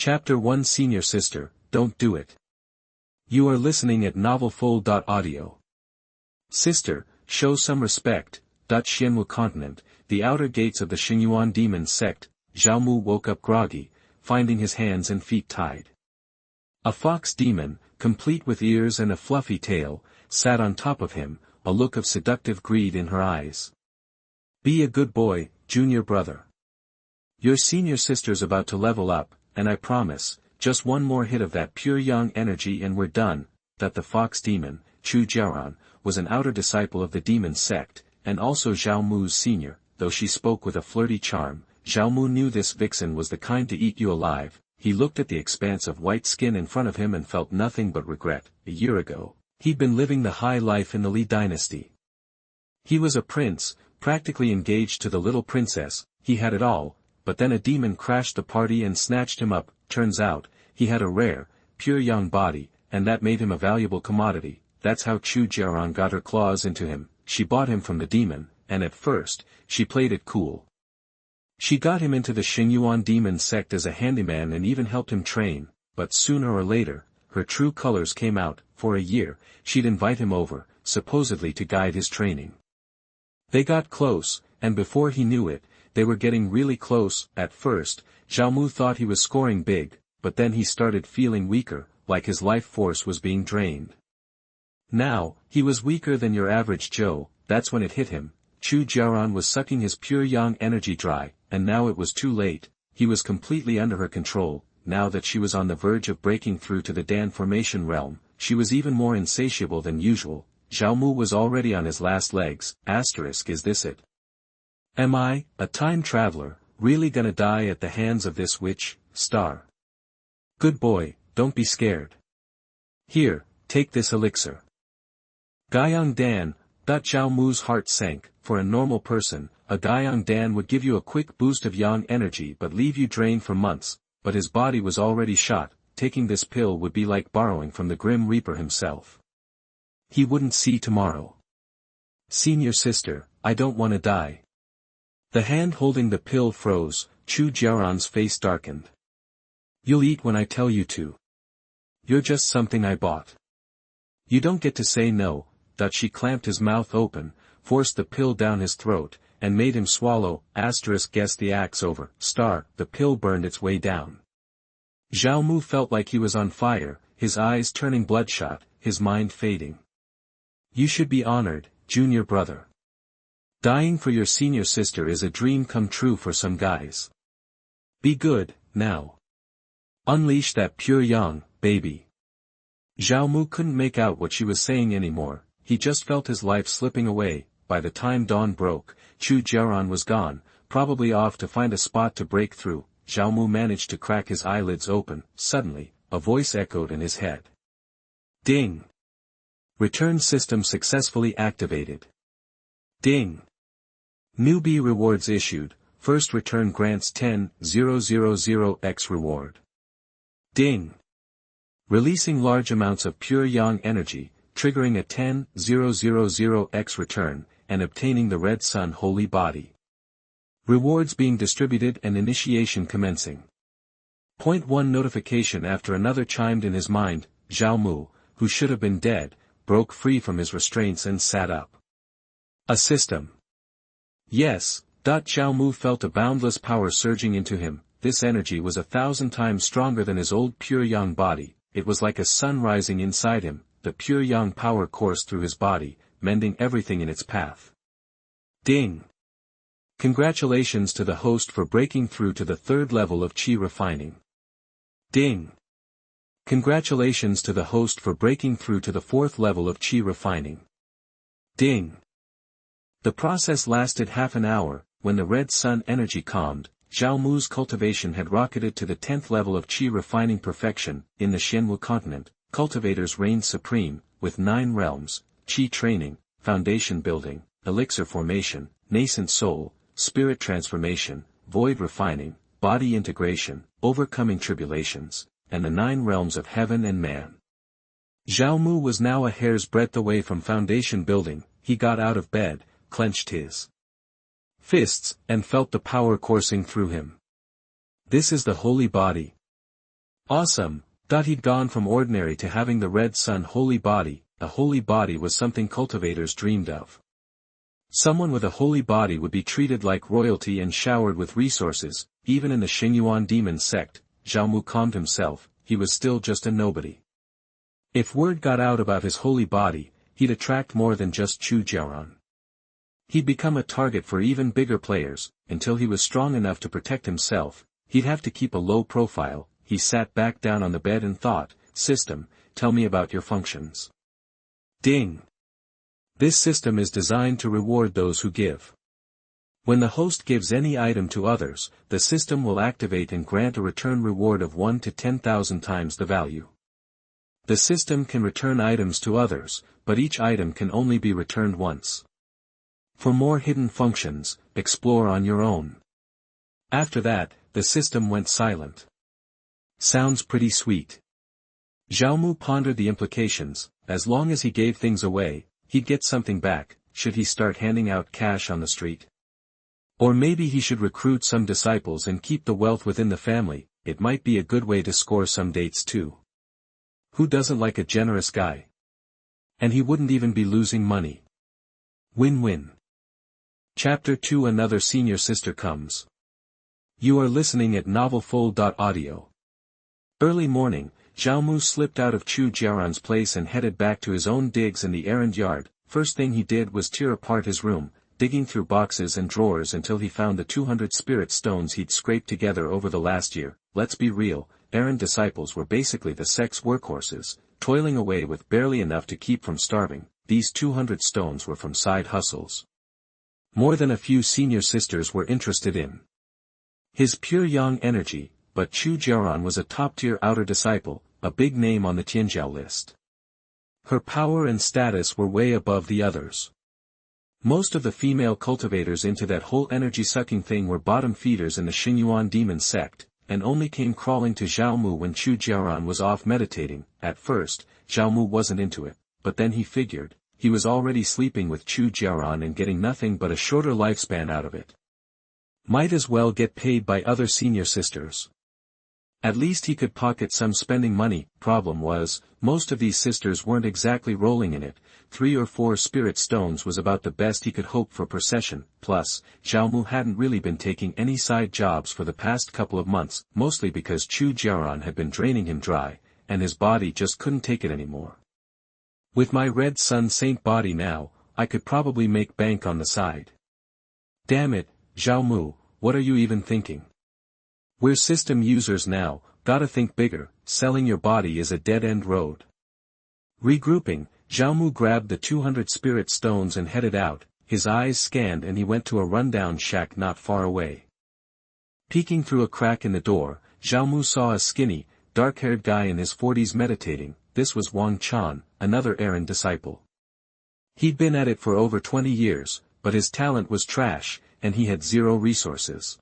Chapter 1 Senior Sister, Don't Do It. You are listening at novelfull.audio. Sister, show some respect. Shengyuan continent, the outer gates of the Shengyuan Demon Sect. Zhao Mu woke up groggy, finding his hands and feet tied. A fox demon, complete with ears and a fluffy tail, sat on top of him, a look of seductive greed in her eyes. Be a good boy, junior brother. Your senior sister's about to level up, and I promise, just one more hit of that pure young energy and we're done. That the fox demon, Mu Jiuling, was an outer disciple of the demon sect, and also Zhao Mu's senior. Though she spoke with a flirty charm, Zhao Mu knew this vixen was the kind to eat you alive. He looked at the expanse of white skin in front of him and felt nothing but regret. A year ago, he'd been living the high life in the Li dynasty. He was a prince, practically engaged to the little princess. He had it all, but then a demon crashed the party and snatched him up. Turns out, he had a rare, pure young body, and that made him a valuable commodity. That's how Mu Jiuling got her claws into him. She bought him from the demon, and at first, she played it cool. She got him into the Shengyuan Demon Sect as a handyman and even helped him train, but sooner or later, her true colors came out. For a year, she'd invite him over, supposedly to guide his training. They got close, and before he knew it, they were getting really close. At first, Zhao Mu thought he was scoring big, but then he started feeling weaker, like his life force was being drained. Now, he was weaker than your average Joe. That's when it hit him. Mu Jiuling was sucking his pure young energy dry, and now it was too late. He was completely under her control. Now that she was on the verge of breaking through to the Dan formation realm, she was even more insatiable than usual. Zhao Mu was already on his last legs. Is this it? Am I, a time traveler, really gonna die at the hands of this witch? Good boy, don't be scared. Here, take this elixir. Guiyang Dan. Zhao Mu's heart sank. For a normal person, a Guiyang Dan would give you a quick boost of yang energy but leave you drained for months, but his body was already shot. Taking this pill would be like borrowing from the Grim Reaper himself. He wouldn't see tomorrow. Senior sister, I don't wanna die. The hand holding the pill froze. Mu Jiuling's face darkened. You'll eat when I tell you to. You're just something I bought. You don't get to say no. She clamped his mouth open, forced the pill down his throat, and made him swallow. Guess the act's over. The pill burned its way down. Zhao Mu felt like he was on fire, his eyes turning bloodshot, his mind fading. You should be honored, junior brother. Dying for your senior sister is a dream come true for some guys. Be good, now. Unleash that pure yang, baby. Zhao Mu couldn't make out what she was saying anymore. He just felt his life slipping away. By the time dawn broke, Mu Jiuling was gone, probably off to find a spot to break through. Zhao Mu managed to crack his eyelids open. Suddenly, a voice echoed in his head. Ding! Return system successfully activated. Ding! Newbie rewards issued. First return grants 10,000x reward. Ding! Releasing large amounts of pure yang energy, triggering a 10,000x return, and obtaining the Red Sun Holy Body. Rewards being distributed and initiation commencing. Point 1 notification after another chimed in his mind. Zhao Mu, who should have been dead, broke free from his restraints and sat up. A system. Yes. Zhao Mu felt a boundless power surging into him. This energy was 1,000 times stronger than his old pure yang body. It was like a sun rising inside him. The pure yang power coursed through his body, mending everything in its path. Ding! Congratulations to the host for breaking through to the 3rd level of Qi refining. Ding! Congratulations to the host for breaking through to the 4th level of Qi refining. Ding! The process lasted half an hour. When the red sun energy calmed, Zhao Mu's cultivation had rocketed to the 10th level of Qi refining perfection. In the Shengyuan continent, cultivators reigned supreme, with 9 realms: Qi training, foundation building, elixir formation, nascent soul, spirit transformation, void refining, body integration, overcoming tribulations, and the 9 realms of heaven and man. Zhao Mu was now a hair's breadth away from foundation building. He got out of bed, clenched his fists, and felt the power coursing through him. This is the holy body. Awesome. He'd gone from ordinary to having the Red Sun holy body. A holy body was something cultivators dreamed of. Someone with a holy body would be treated like royalty and showered with resources. Even in the Shengyuan Demon Sect, Zhao Mu calmed himself, he was still just a nobody. If word got out about his holy body, he'd attract more than just Chu Jiaran. He'd become a target for even bigger players. Until he was strong enough to protect himself, he'd have to keep a low profile. He sat back down on the bed and thought, "System, tell me about your functions." Ding! This system is designed to reward those who give. When the host gives any item to others, the system will activate and grant a return reward of 1 to 10,000 times the value. The system can return items to others, but each item can only be returned once. For more hidden functions, explore on your own. After that, the system went silent. Sounds pretty sweet. Zhao Mu pondered the implications. As long as he gave things away, he'd get something back. Should he start handing out cash on the street? Or maybe he should recruit some disciples and keep the wealth within the family. It might be a good way to score some dates too. Who doesn't like a generous guy? And he wouldn't even be losing money. Win-win. Chapter 2. Another senior sister comes. You are listening at novelfull.audio. Early morning, Zhao Mu slipped out of Chu Jiaran's place and headed back to his own digs in the errand yard. First thing he did was tear apart his room, digging through boxes and drawers until he found the 200 spirit stones he'd scraped together over the last year. Let's be real, errand disciples were basically the sect's workhorses, toiling away with barely enough to keep from starving. These 200 stones were from side hustles. More than a few senior sisters were interested in his pure yang energy, but Chu Jiaran was a top-tier outer disciple, a big name on the Tianjiao list. Her power and status were way above the others. Most of the female cultivators into that whole energy-sucking thing were bottom feeders in the Shengyuan Demon Sect, and only came crawling to Zhao Mu when Chu Jiaran was off meditating. At first, Zhao Mu wasn't into it, but then he figured, he was already sleeping with Chu Jiaran and getting nothing but a shorter lifespan out of it. Might as well get paid by other senior sisters. At least he could pocket some spending money. Problem was, most of these sisters weren't exactly rolling in it. 3 or 4 spirit stones was about the best he could hope for per session. Plus, Zhao Mu hadn't really been taking any side jobs for the past couple of months, mostly because Chu Jiaran had been draining him dry, and his body just couldn't take it anymore. With my Red Sun Saint body now, I could probably make bank on the side. Damn it, Zhao Mu, what are you even thinking? We're system users now, gotta think bigger. Selling your body is a dead-end road. Regrouping, Zhao Mu grabbed the 200 spirit stones and headed out. His eyes scanned and he went to a rundown shack not far away. Peeking through a crack in the door, Zhao Mu saw a skinny, dark-haired guy in his 40s meditating. This was Wang Chan, another errand disciple. He'd been at it for over 20 years, but his talent was trash, and he had 0 resources.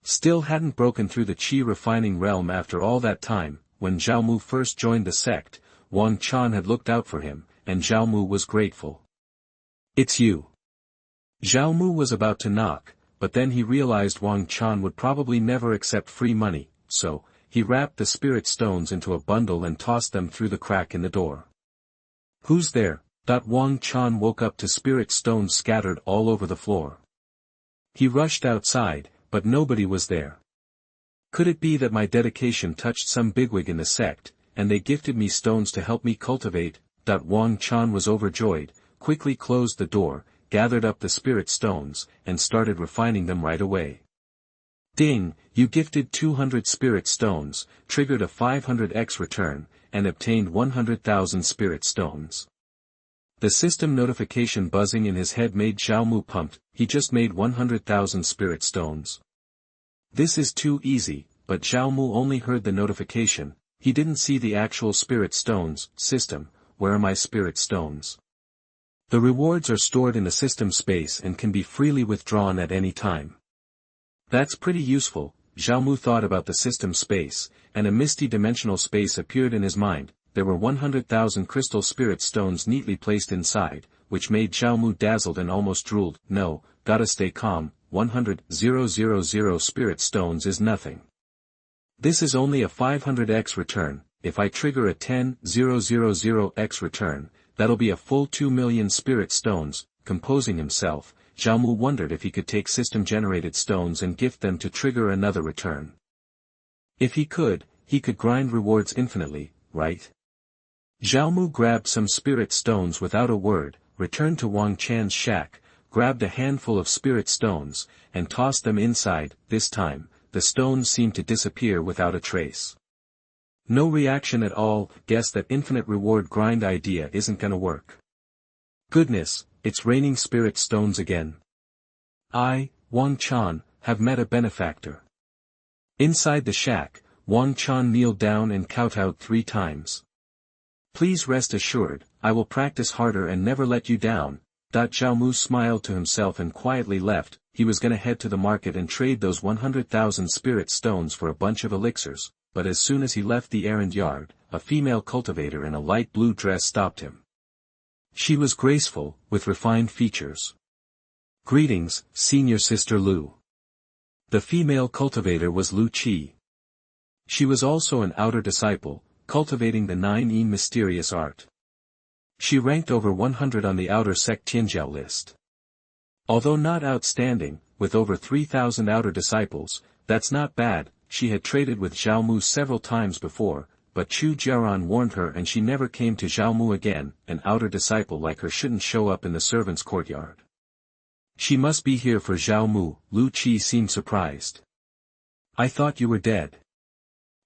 Still hadn't broken through the qi refining realm after all that time. When Zhao Mu first joined the sect, Wang Chan had looked out for him, and Zhao Mu was grateful. It's you. Zhao Mu was about to knock, but then he realized Wang Chan would probably never accept free money, so, he wrapped the spirit stones into a bundle and tossed them through the crack in the door. Who's there? Wang Chan woke up to spirit stones scattered all over the floor. He rushed outside, but nobody was there. Could it be that my dedication touched some bigwig in the sect, and they gifted me stones to help me cultivate? Wang Chan was overjoyed, quickly closed the door, gathered up the spirit stones, and started refining them right away. Ding, you gifted 200 spirit stones, triggered a 500x return, and obtained 100,000 spirit stones. The system notification buzzing in his head made Zhao Mu pumped. He just made 100,000 spirit stones. This is too easy, but Zhao Mu only heard the notification. He didn't see the actual spirit stones. System, where are my spirit stones? The rewards are stored in the system space and can be freely withdrawn at any time. That's pretty useful. Zhao Mu thought about the system space, and a misty dimensional space appeared in his mind. There were 100,000 crystal spirit stones neatly placed inside, which made Zhao Mu dazzled and almost drooled. No, gotta stay calm. 100,000 spirit stones is nothing. This is only a 500x return. If I trigger a 10,000x return, that'll be a full 2 million spirit stones. Composing himself, Zhao Mu wondered if he could take system-generated stones and gift them to trigger another return. If he could grind rewards infinitely, right? Zhao Mu grabbed some spirit stones without a word, returned to Wang Chan's shack, grabbed a handful of spirit stones, and tossed them inside. This time, the stones seemed to disappear without a trace. No reaction at all. Guess that infinite reward grind idea isn't gonna work. Goodness, it's raining spirit stones again. I, Wang Chan, have met a benefactor. Inside the shack, Wang Chan kneeled down and kowtowed 3 times. Please rest assured, I will practice harder and never let you down. Zhao Mu smiled to himself and quietly left. He was gonna head to the market and trade those 100,000 spirit stones for a bunch of elixirs, but as soon as he left the errand yard, a female cultivator in a light blue dress stopped him. She was graceful, with refined features. Greetings, Senior Sister Lu. The female cultivator was Lu Qi. She was also an outer disciple, cultivating the 9E mysterious art. She ranked over 100 on the outer sect Tianjiao list. Although not outstanding, with over 3,000 outer disciples, that's not bad. She had traded with Zhao Mu several times before, but Chu Jiaran warned her and she never came to Zhao Mu again. An outer disciple like her shouldn't show up in the servants' courtyard. She must be here for Zhao Mu. Lu Qi seemed surprised. I thought you were dead.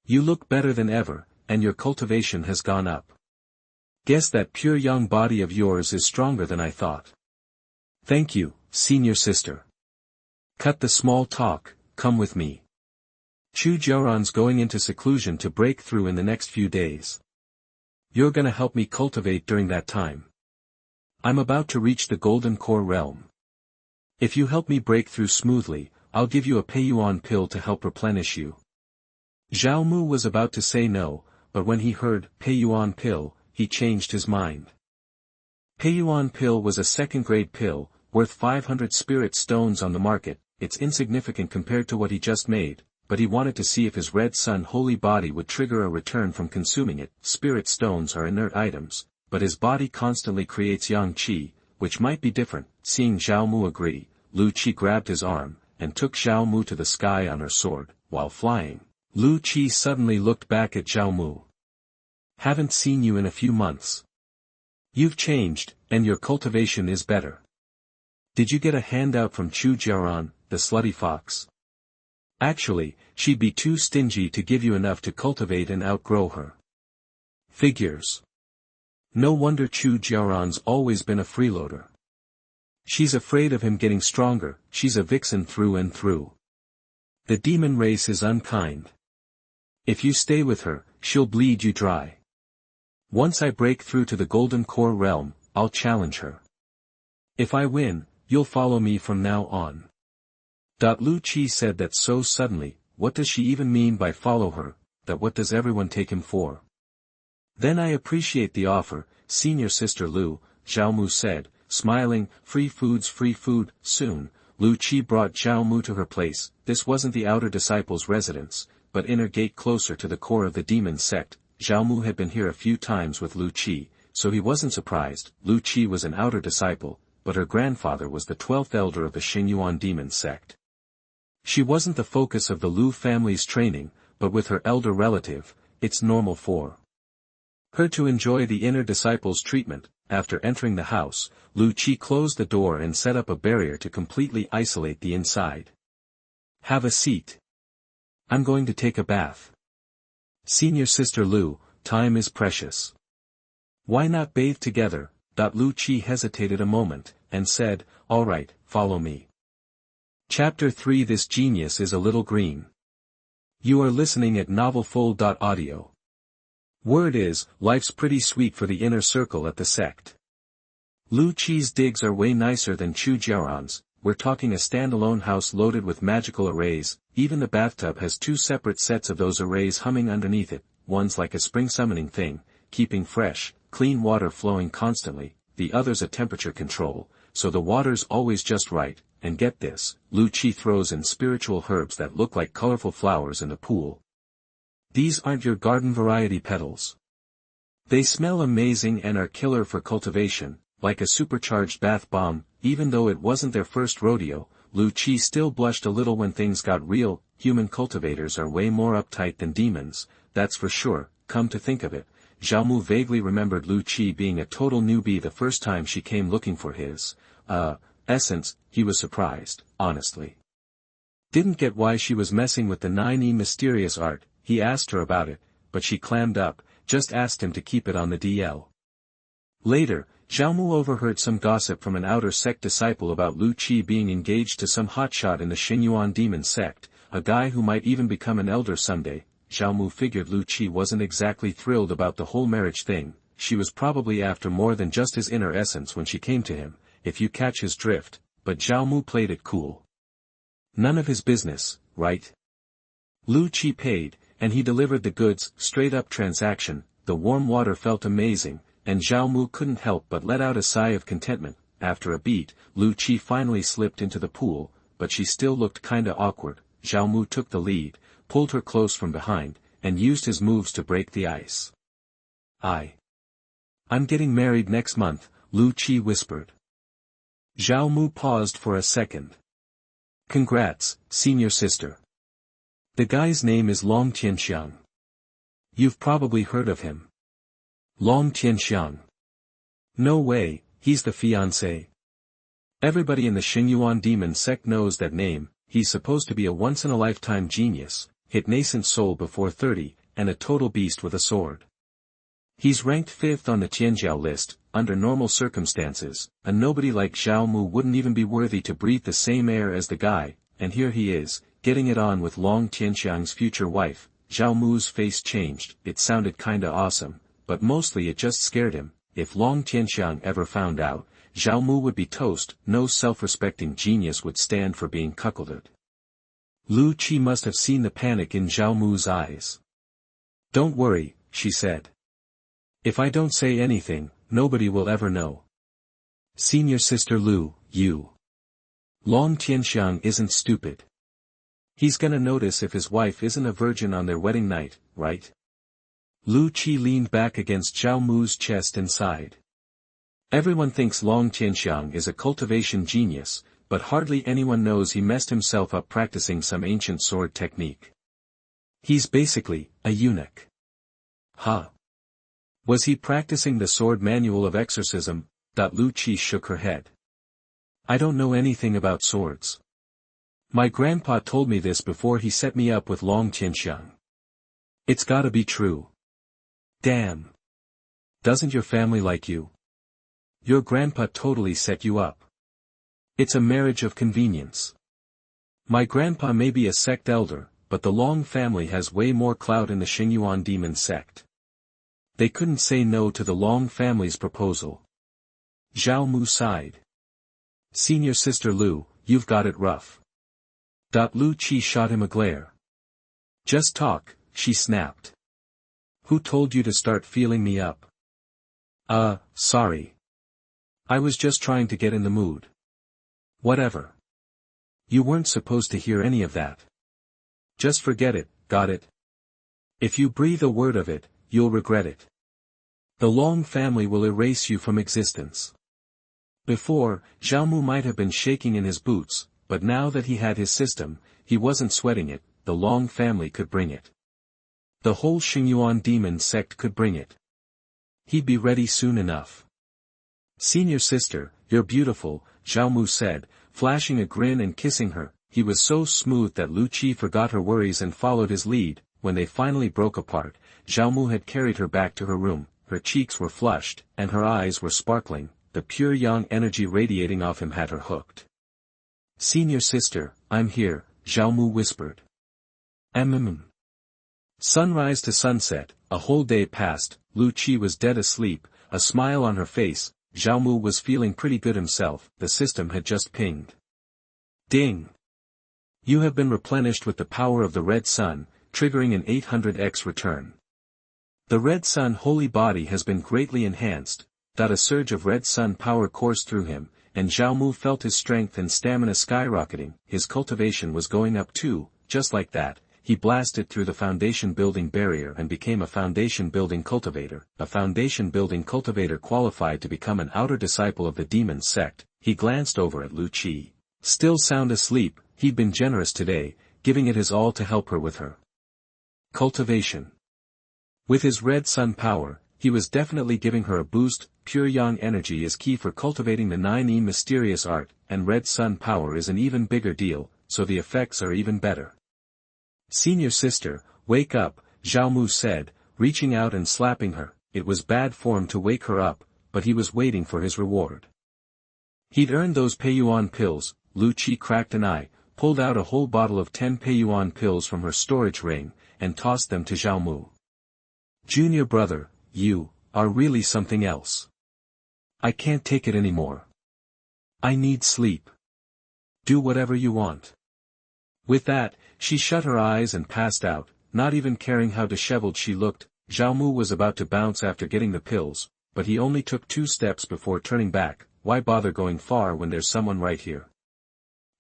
You look better than ever, and your cultivation has gone up. Guess that pure young body of yours is stronger than I thought. Thank you, Senior Sister. Cut the small talk, come with me. Chu Jiaran's going into seclusion to break through in the next few days. You're gonna help me cultivate during that time. I'm about to reach the Golden Core realm. If you help me break through smoothly, I'll give you a Peiyuan pill to help replenish you. Zhao Mu was about to say no, but when he heard Peiyuan pill, he changed his mind. Peiyuan pill was a second-grade pill, worth 500 spirit stones on the market. It's insignificant compared to what he just made, but he wanted to see if his red sun holy body would trigger a return from consuming it. Spirit stones are inert items, but his body constantly creates yang qi, which might be different. Seeing Zhao Mu agree, Lu Qi grabbed his arm, and took Zhao Mu to the sky on her sword. While flying, Lu Qi suddenly looked back at Zhao Mu. Haven't seen you in a few months. You've changed, and your cultivation is better. Did you get a handout from Chu Jiaran, the slutty fox? Actually, she'd be too stingy to give you enough to cultivate and outgrow her. Figures. No wonder Chu Jiaran's always been a freeloader. She's afraid of him getting stronger. She's a vixen through and through. The demon race is unkind. If you stay with her, she'll bleed you dry. Once I break through to the Golden Core realm, I'll challenge her. If I win, you'll follow me from now on. Lu Qi said that so suddenly. What does she even mean by follow her? That what does everyone take him for? Then I appreciate the offer, Senior Sister Lu, Zhao Mu said, smiling. Free food. Soon, Lu Qi brought Zhao Mu to her place. This wasn't the outer disciples' residence, but inner gate closer to the core of the demon sect. Zhao Mu had been here a few times with Lu Qi, so he wasn't surprised. Lu Qi was an outer disciple, but her grandfather was the 12th elder of the Shengyuan Demon Sect. She wasn't the focus of the Lu family's training, but with her elder relative, it's normal for her to enjoy the inner disciples' treatment. After entering the house, Lu Qi closed the door and set up a barrier to completely isolate the inside. Have a seat. I'm going to take a bath. Senior Sister Lu, time is precious. Why not bathe together? Lu Qi hesitated a moment, and said, all right, follow me. Chapter 3. This genius is a little green. You are listening at novelfull.audio. Word is, life's pretty sweet for the inner circle at the sect. Lu Qi's digs are way nicer than Chu Jiaran's. We're talking a standalone house loaded with magical arrays. Even the bathtub has 2 separate sets of those arrays humming underneath it. One's like a spring summoning thing, keeping fresh, clean water flowing constantly. The other's a temperature control, so the water's always just right. And get this, Lu Qi throws in spiritual herbs that look like colorful flowers in the pool. These aren't your garden variety petals. They smell amazing and are killer for cultivation, like a supercharged bath bomb. Even though it wasn't their first rodeo, Lu Qi still blushed a little when things got real. Human cultivators are way more uptight than demons, that's for sure. Come to think of it, Zhao Mu vaguely remembered Lu Qi being a total newbie the first time she came looking for his, essence. He was surprised, honestly. Didn't get why she was messing with the 9E mysterious art. He asked her about it, but she clammed up, just asked him to keep it on the DL. Later, Zhao Mu overheard some gossip from an outer sect disciple about Lu Qi being engaged to some hotshot in the Shengyuan Demon Sect, a guy who might even become an elder someday. Zhao Mu figured Lu Qi wasn't exactly thrilled about the whole marriage thing. She was probably after more than just his inner essence when she came to him, if you catch his drift, but Zhao Mu played it cool. None of his business, right? Lu Qi paid, and he delivered the goods, straight up transaction. The warm water felt amazing, and Zhao Mu couldn't help but let out a sigh of contentment. After a beat, Lu Qi finally slipped into the pool, but she still looked kinda awkward. Zhao Mu took the lead, pulled her close from behind, and used his moves to break the ice. I'm getting married next month, Lu Qi whispered. Zhao Mu paused for a second. Congrats, senior sister. The guy's name is Long Tianxiang. You've probably heard of him. Long Tianxiang. No way, he's the fiancé. Everybody in the Shengyuan Demon Sect knows that name. He's supposed to be a once-in-a-lifetime genius, hit nascent soul before 30, and a total beast with a sword. He's ranked 5th on the Tianjiao list. Under normal circumstances, a nobody like Zhao Mu wouldn't even be worthy to breathe the same air as the guy, and here he is, getting it on with Long Tianxiang's future wife. Zhao Mu's face changed. It sounded kinda awesome, but mostly it just scared him. If Long Tianxiang ever found out, Zhao Mu would be toast. No self-respecting genius would stand for being cuckolded. Lu Qi must have seen the panic in Zhao Mu's eyes. Don't worry, she said. If I don't say anything, nobody will ever know. Senior sister Lu, you. Long Tianxiang isn't stupid. He's gonna notice if his wife isn't a virgin on their wedding night, right? Lu Qi leaned back against Zhao Mu's chest and sighed. Everyone thinks Long Tianxiang is a cultivation genius, but hardly anyone knows he messed himself up practicing some ancient sword technique. He's basically a eunuch. Huh? Was he practicing the sword manual of exorcism? Lu Qi shook her head. I don't know anything about swords. My grandpa told me this before he set me up with Long Tianxiang. It's gotta be true. Damn. Doesn't your family like you? Your grandpa totally set you up. It's a marriage of convenience. My grandpa may be a sect elder, but the Long family has way more clout in the Shengyuan Demon Sect. They couldn't say no to the Long family's proposal. Zhao Mu sighed. Senior sister Lu, you've got it rough. Lu Qi shot him a glare. Just talk, she snapped. Who told you to start feeling me up? Sorry. I was just trying to get in the mood. Whatever. You weren't supposed to hear any of that. Just forget it, got it? If you breathe a word of it, you'll regret it. The Long family will erase you from existence. Before, Zhao Mu might have been shaking in his boots, but now that he had his system, he wasn't sweating it. The Long family could bring it. The whole Shengyuan Demon Sect could bring it. He'd be ready soon enough. Senior sister, you're beautiful, Zhao Mu said, flashing a grin and kissing her. He was so smooth that Lu Qi forgot her worries and followed his lead. When they finally broke apart, Zhao Mu had carried her back to her room. Her cheeks were flushed, and her eyes were sparkling. The pure yang energy radiating off him had her hooked. Senior sister, I'm here, Zhao Mu whispered. Sunrise to sunset, a whole day passed. Lu Qi was dead asleep, a smile on her face. Zhao Mu was feeling pretty good himself. The system had just pinged. Ding! You have been replenished with the power of the Red Sun, triggering an 800x return. The Red Sun holy body has been greatly enhanced. A surge of Red Sun power coursed through him, and Zhao Mu felt his strength and stamina skyrocketing. His cultivation was going up too. Just like that, he blasted through the foundation building barrier and became a foundation building cultivator. A foundation building cultivator qualified to become an outer disciple of the demon sect. He glanced over at Lu Qi. Still sound asleep, he'd been generous today, giving it his all to help her with her cultivation. With his red sun power, he was definitely giving her a boost. Pure yang energy is key for cultivating the 9E mysterious art, and red sun power is an even bigger deal, so the effects are even better. Senior sister, wake up, Zhao Mu said, reaching out and slapping her. It was bad form to wake her up, but he was waiting for his reward. He'd earned those Peiyuan pills. Lu Qi cracked an eye, pulled out a whole bottle of 10 Peiyuan pills from her storage ring, and tossed them to Zhao Mu. Junior brother, you are really something else. I can't take it anymore. I need sleep. Do whatever you want. With that, she shut her eyes and passed out, not even caring how disheveled she looked. Zhao Mu was about to bounce after getting the pills, but he only took 2 steps before turning back. Why bother going far when there's someone right here?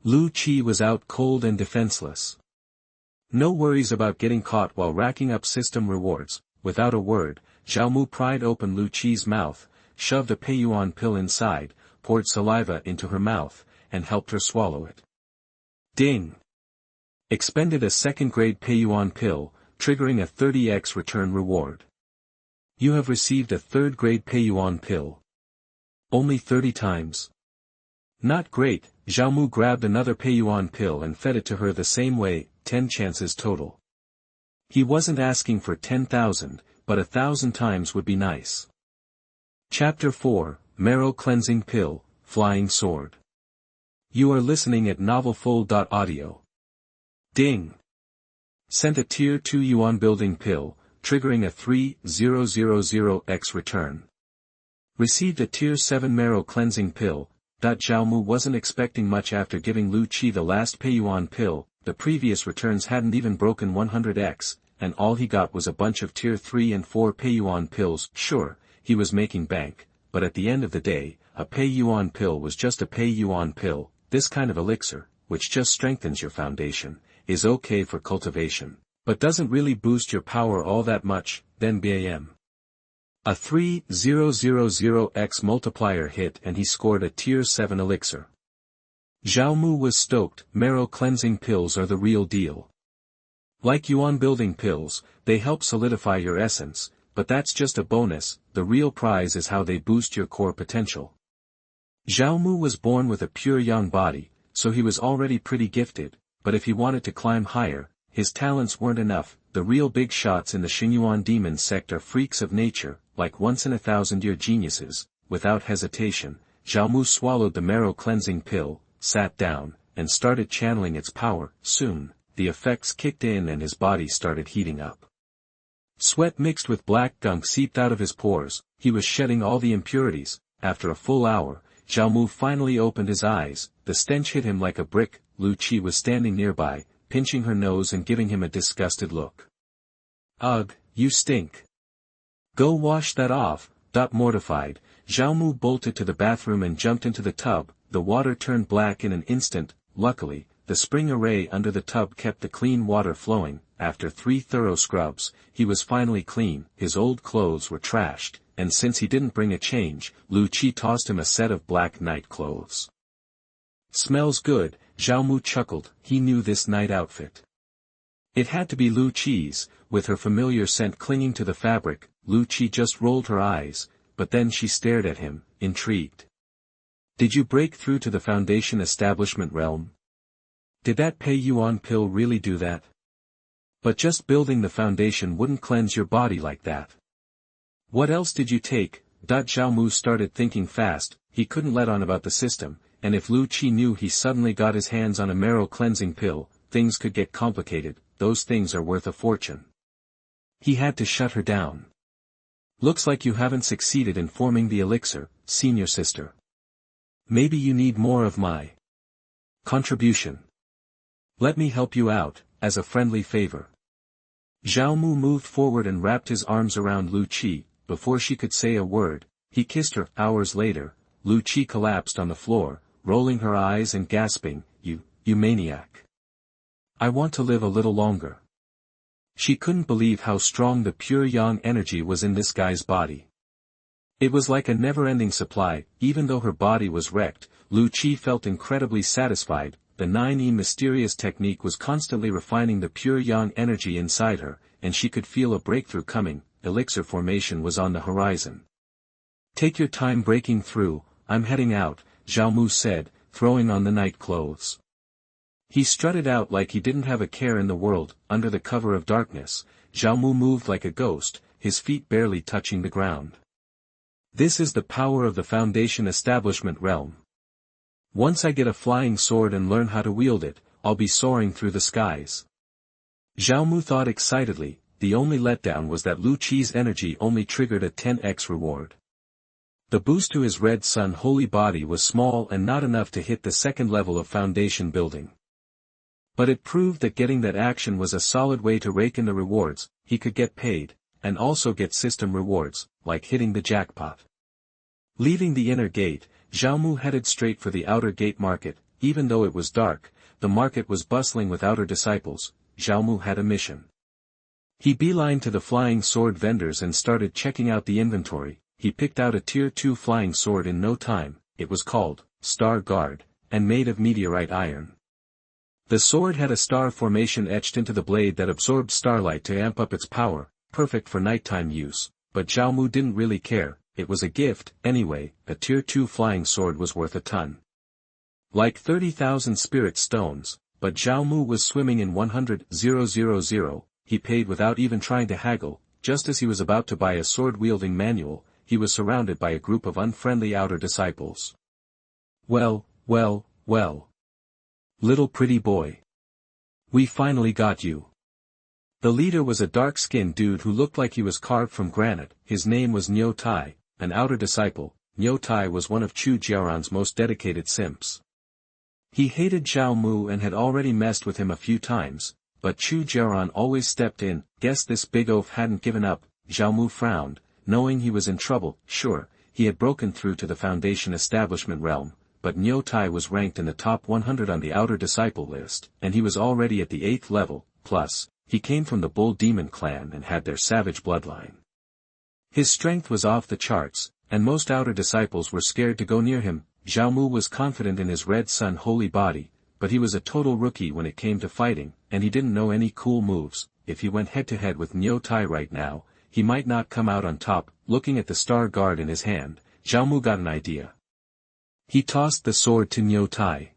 Lu Qi was out cold and defenseless. No worries about getting caught while racking up system rewards. Without a word, Zhao Mu pried open Lu Qi's mouth, shoved a Peiyuan pill inside, poured saliva into her mouth, and helped her swallow it. Ding! Expended a second-grade Peiyuan pill, triggering a 30x return reward. You have received a third-grade Peiyuan pill. Only 30 times. Not great. Zhao Mu grabbed another Peiyuan pill and fed it to her the same way, 10 chances total. He wasn't asking for 10,000, but 1,000 times would be nice. Chapter 4, Marrow Cleansing Pill, Flying Sword. You are listening at novelfull.audio. Ding! Sent a Tier 2 Yuan building pill, triggering a 3000x return. Received a Tier 7 Marrow Cleansing Pill. Zhao Mu wasn't expecting much after giving Lu Qi the last Peiyuan pill. The previous returns hadn't even broken 100x, and all he got was a bunch of Tier 3 and 4 Peiyuan pills. Sure, he was making bank, but at the end of the day, a Peiyuan pill was just a Peiyuan pill. This kind of elixir, which just strengthens your foundation, is okay for cultivation, but doesn't really boost your power all that much. Then bam. A 3000x multiplier hit and he scored a Tier 7 elixir. Zhao Mu was stoked. Marrow cleansing pills are the real deal. Like Yuan building pills, they help solidify your essence, but that's just a bonus. The real prize is how they boost your core potential. Zhao Mu was born with a pure yang body, so he was already pretty gifted, but if he wanted to climb higher, his talents weren't enough. The real big shots in the Shengyuan Demon Sect are freaks of nature, like once-in-a-thousand-year geniuses. Without hesitation, Zhao Mu swallowed the marrow cleansing pill, sat down, and started channeling its power. Soon, the effects kicked in and his body started heating up. Sweat mixed with black gunk seeped out of his pores. He was shedding all the impurities. After a full hour, Zhao Mu finally opened his eyes. The stench hit him like a brick. Lu Qi was standing nearby, pinching her nose and giving him a disgusted look. Ugh, you stink. Go wash that off. Mortified, Zhao Mu bolted to the bathroom and jumped into the tub. The water turned black in an instant. Luckily, the spring array under the tub kept the clean water flowing. After 3 thorough scrubs, he was finally clean. His old clothes were trashed, and since he didn't bring a change, Lu Qi tossed him a set of black night clothes. Smells good, Zhao Mu chuckled. He knew this night outfit. It had to be Lu Qi's, with her familiar scent clinging to the fabric. Lu Qi just rolled her eyes, but then she stared at him, intrigued. Did you break through to the Foundation establishment realm? Did that Peiyuan pill really do that? But just building the foundation wouldn't cleanse your body like that. What else did you take? Zhao Mu started thinking fast. He couldn't let on about the system, and if Lu Qi knew he suddenly got his hands on a marrow cleansing pill, things could get complicated. Those things are worth a fortune. He had to shut her down. Looks like you haven't succeeded in forming the elixir, senior sister. Maybe you need more of my contribution. Let me help you out, as a friendly favor. Zhao Mu moved forward and wrapped his arms around Lu Qi. Before she could say a word, he kissed her. Hours later, Lu Qi collapsed on the floor, rolling her eyes and gasping, You maniac. I want to live a little longer. She couldn't believe how strong the pure yang energy was in this guy's body. It was like a never-ending supply. Even though her body was wrecked, Lu Qi felt incredibly satisfied. The 9E mysterious technique was constantly refining the pure yang energy inside her, and she could feel a breakthrough coming. Elixir formation was on the horizon. "Take your time breaking through, I'm heading out," Zhao Mu said, throwing on the night clothes. He strutted out like he didn't have a care in the world. Under the cover of darkness, Zhao Mu moved like a ghost, his feet barely touching the ground. This is the power of the Foundation Establishment realm. Once I get a flying sword and learn how to wield it, I'll be soaring through the skies. Zhao Mu thought excitedly. The only letdown was that Lu Qi's energy only triggered a 10x reward. The boost to his red sun holy body was small and not enough to hit the second level of foundation building. But it proved that getting that action was a solid way to rake in the rewards. He could get paid, and also get system rewards, like hitting the jackpot. Leaving the inner gate, Zhao Mu headed straight for the outer gate market. Even though it was dark, the market was bustling with outer disciples. Zhao Mu had a mission. He beelined to the flying sword vendors and started checking out the inventory. He picked out a tier 2 flying sword in no time. It was called Star Guard, and made of meteorite iron. The sword had a star formation etched into the blade that absorbed starlight to amp up its power, perfect for nighttime use, but Zhao Mu didn't really care. It was a gift. Anyway, a tier 2 flying sword was worth a ton. Like 30,000 spirit stones, but Zhao Mu was swimming in 100,000. He paid without even trying to haggle. Just as he was about to buy a sword-wielding manual, he was surrounded by a group of unfriendly outer disciples. Well. Little pretty boy. We finally got you. The leader was a dark-skinned dude who looked like he was carved from granite. His name was Niu Tai, an outer disciple. Niu Tai was one of Chu Jiaran's most dedicated simps. He hated Zhao Mu and had already messed with him a few times, but Chu Jiaran always stepped in. Guess this big oaf hadn't given up. Zhao Mu frowned, knowing he was in trouble. Sure, he had broken through to the Foundation Establishment realm, but Niu Tai was ranked in the top 100 on the outer disciple list, and he was already at the 8th level. Plus, he came from the Bull Demon clan and had their savage bloodline. His strength was off the charts, and most outer disciples were scared to go near him. Zhao Mu was confident in his red sun holy body, but he was a total rookie when it came to fighting, and he didn't know any cool moves. If he went head-to-head with Niu Tai right now, he might not come out on top. Looking at the star guard in his hand, Zhao Mu got an idea. He tossed the sword to Niu Tai.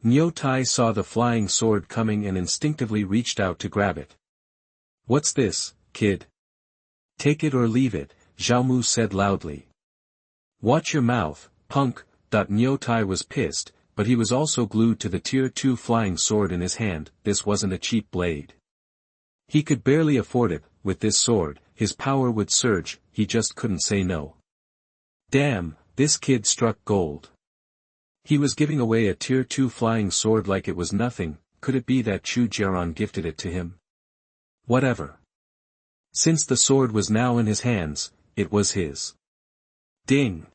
Niu Tai saw the flying sword coming and instinctively reached out to grab it. "What's this, kid? Take it or leave it," Zhao Mu said loudly. "Watch your mouth, punk." Niu Tai was pissed, but he was also glued to the tier 2 flying sword in his hand. This wasn't a cheap blade. He could barely afford it. With this sword, his power would surge. He just couldn't say no. Damn, this kid struck gold. He was giving away a tier 2 flying sword like it was nothing. Could it be that Chu Jiaran gifted it to him? Whatever. Since the sword was now in his hands, it was his. Ding.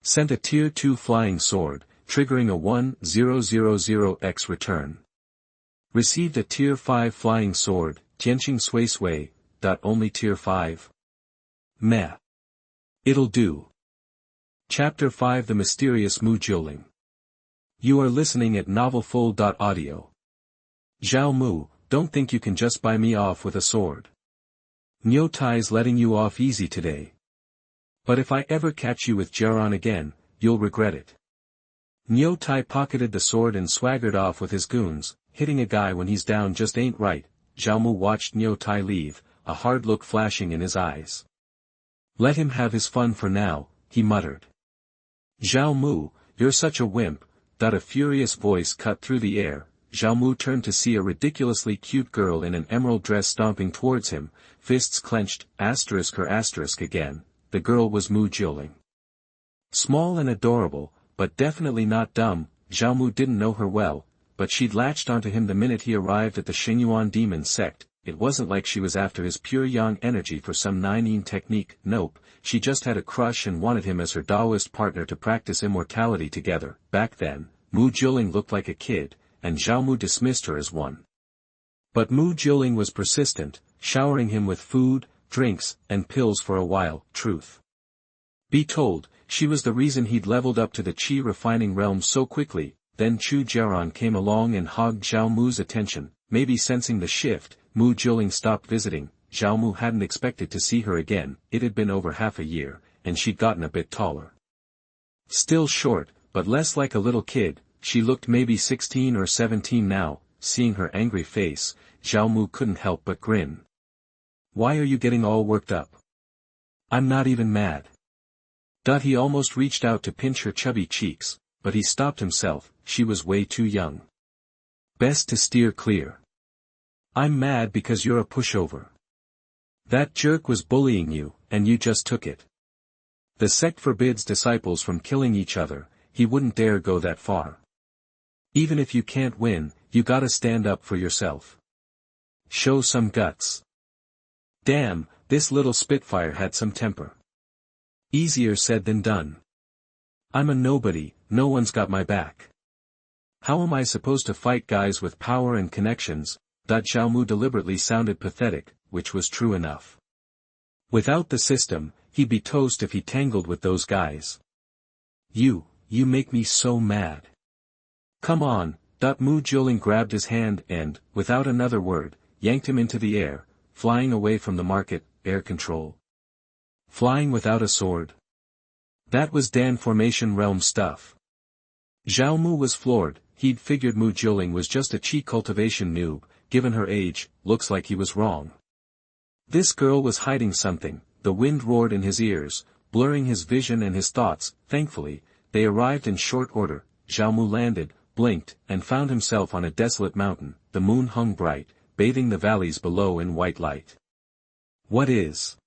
Sent a tier 2 flying sword, triggering a 1000x return. Received a tier 5 flying sword, Tianqing Sui Sui. Only tier 5? Meh. It'll do. Chapter 5 The Mysterious Mu Jiuling. You are listening at novelfull.audio. Zhao Mu, don't think you can just buy me off with a sword. Niu Tai's letting you off easy today. But if I ever catch you with Jiaran again, you'll regret it. Niu Tai pocketed the sword and swaggered off with his goons. Hitting a guy when he's down just ain't right. Zhao Mu watched Niu Tai leave, a hard look flashing in his eyes. Let him have his fun for now, he muttered. Zhao Mu, you're such a wimp. A furious voice cut through the air. Zhao Mu turned to see a ridiculously cute girl in an emerald dress stomping towards him, fists clenched, *her* again. The girl was Mu Jiuling. Small and adorable, but definitely not dumb. Zhao Mu didn't know her well, but she'd latched onto him the minute he arrived at the Shengyuan Demon Sect. It wasn't like she was after his pure yang energy for some 9E technique. Nope, she just had a crush and wanted him as her Taoist partner to practice immortality together. Back then, Mu Jiuling looked like a kid, and Zhao Mu dismissed her as one. But Mu Jiuling was persistent, showering him with food, drinks, and pills for a while. Truth be told, she was the reason he'd leveled up to the Qi refining realm so quickly. Then Chu Jiaran came along and hogged Zhao Mu's attention. Maybe sensing the shift, Mu Jiuling stopped visiting. Zhao Mu hadn't expected to see her again. It had been over half a year, and she'd gotten a bit taller. Still short, but less like a little kid. She looked maybe 16 or 17 now. Seeing her angry face, Zhao Mu couldn't help but grin. Why are you getting all worked up? I'm not even mad. He almost reached out to pinch her chubby cheeks, but he stopped himself. She was way too young. Best to steer clear. I'm mad because you're a pushover. That jerk was bullying you, and you just took it. The sect forbids disciples from killing each other. He wouldn't dare go that far. Even if you can't win, you gotta stand up for yourself. Show some guts. Damn, this little spitfire had some temper. Easier said than done. I'm a nobody, no one's got my back. How am I supposed to fight guys with power and connections? Zhao Mu deliberately sounded pathetic, which was true enough. Without the system, he'd be toast if he tangled with those guys. You make me so mad. Come on. Mu Jiuling grabbed his hand and, without another word, yanked him into the air, flying away from the market. Air control. Flying without a sword. That was Dan Formation realm stuff. Zhao Mu was floored. He'd figured Mu Jiuling was just a Qi cultivation noob. Given her age, looks like he was wrong. This girl was hiding something. The wind roared in his ears, blurring his vision and his thoughts. Thankfully, they arrived in short order. Zhao Mu landed, blinked, and found himself on a desolate mountain. The moon hung bright, bathing the valleys below in white light. What is?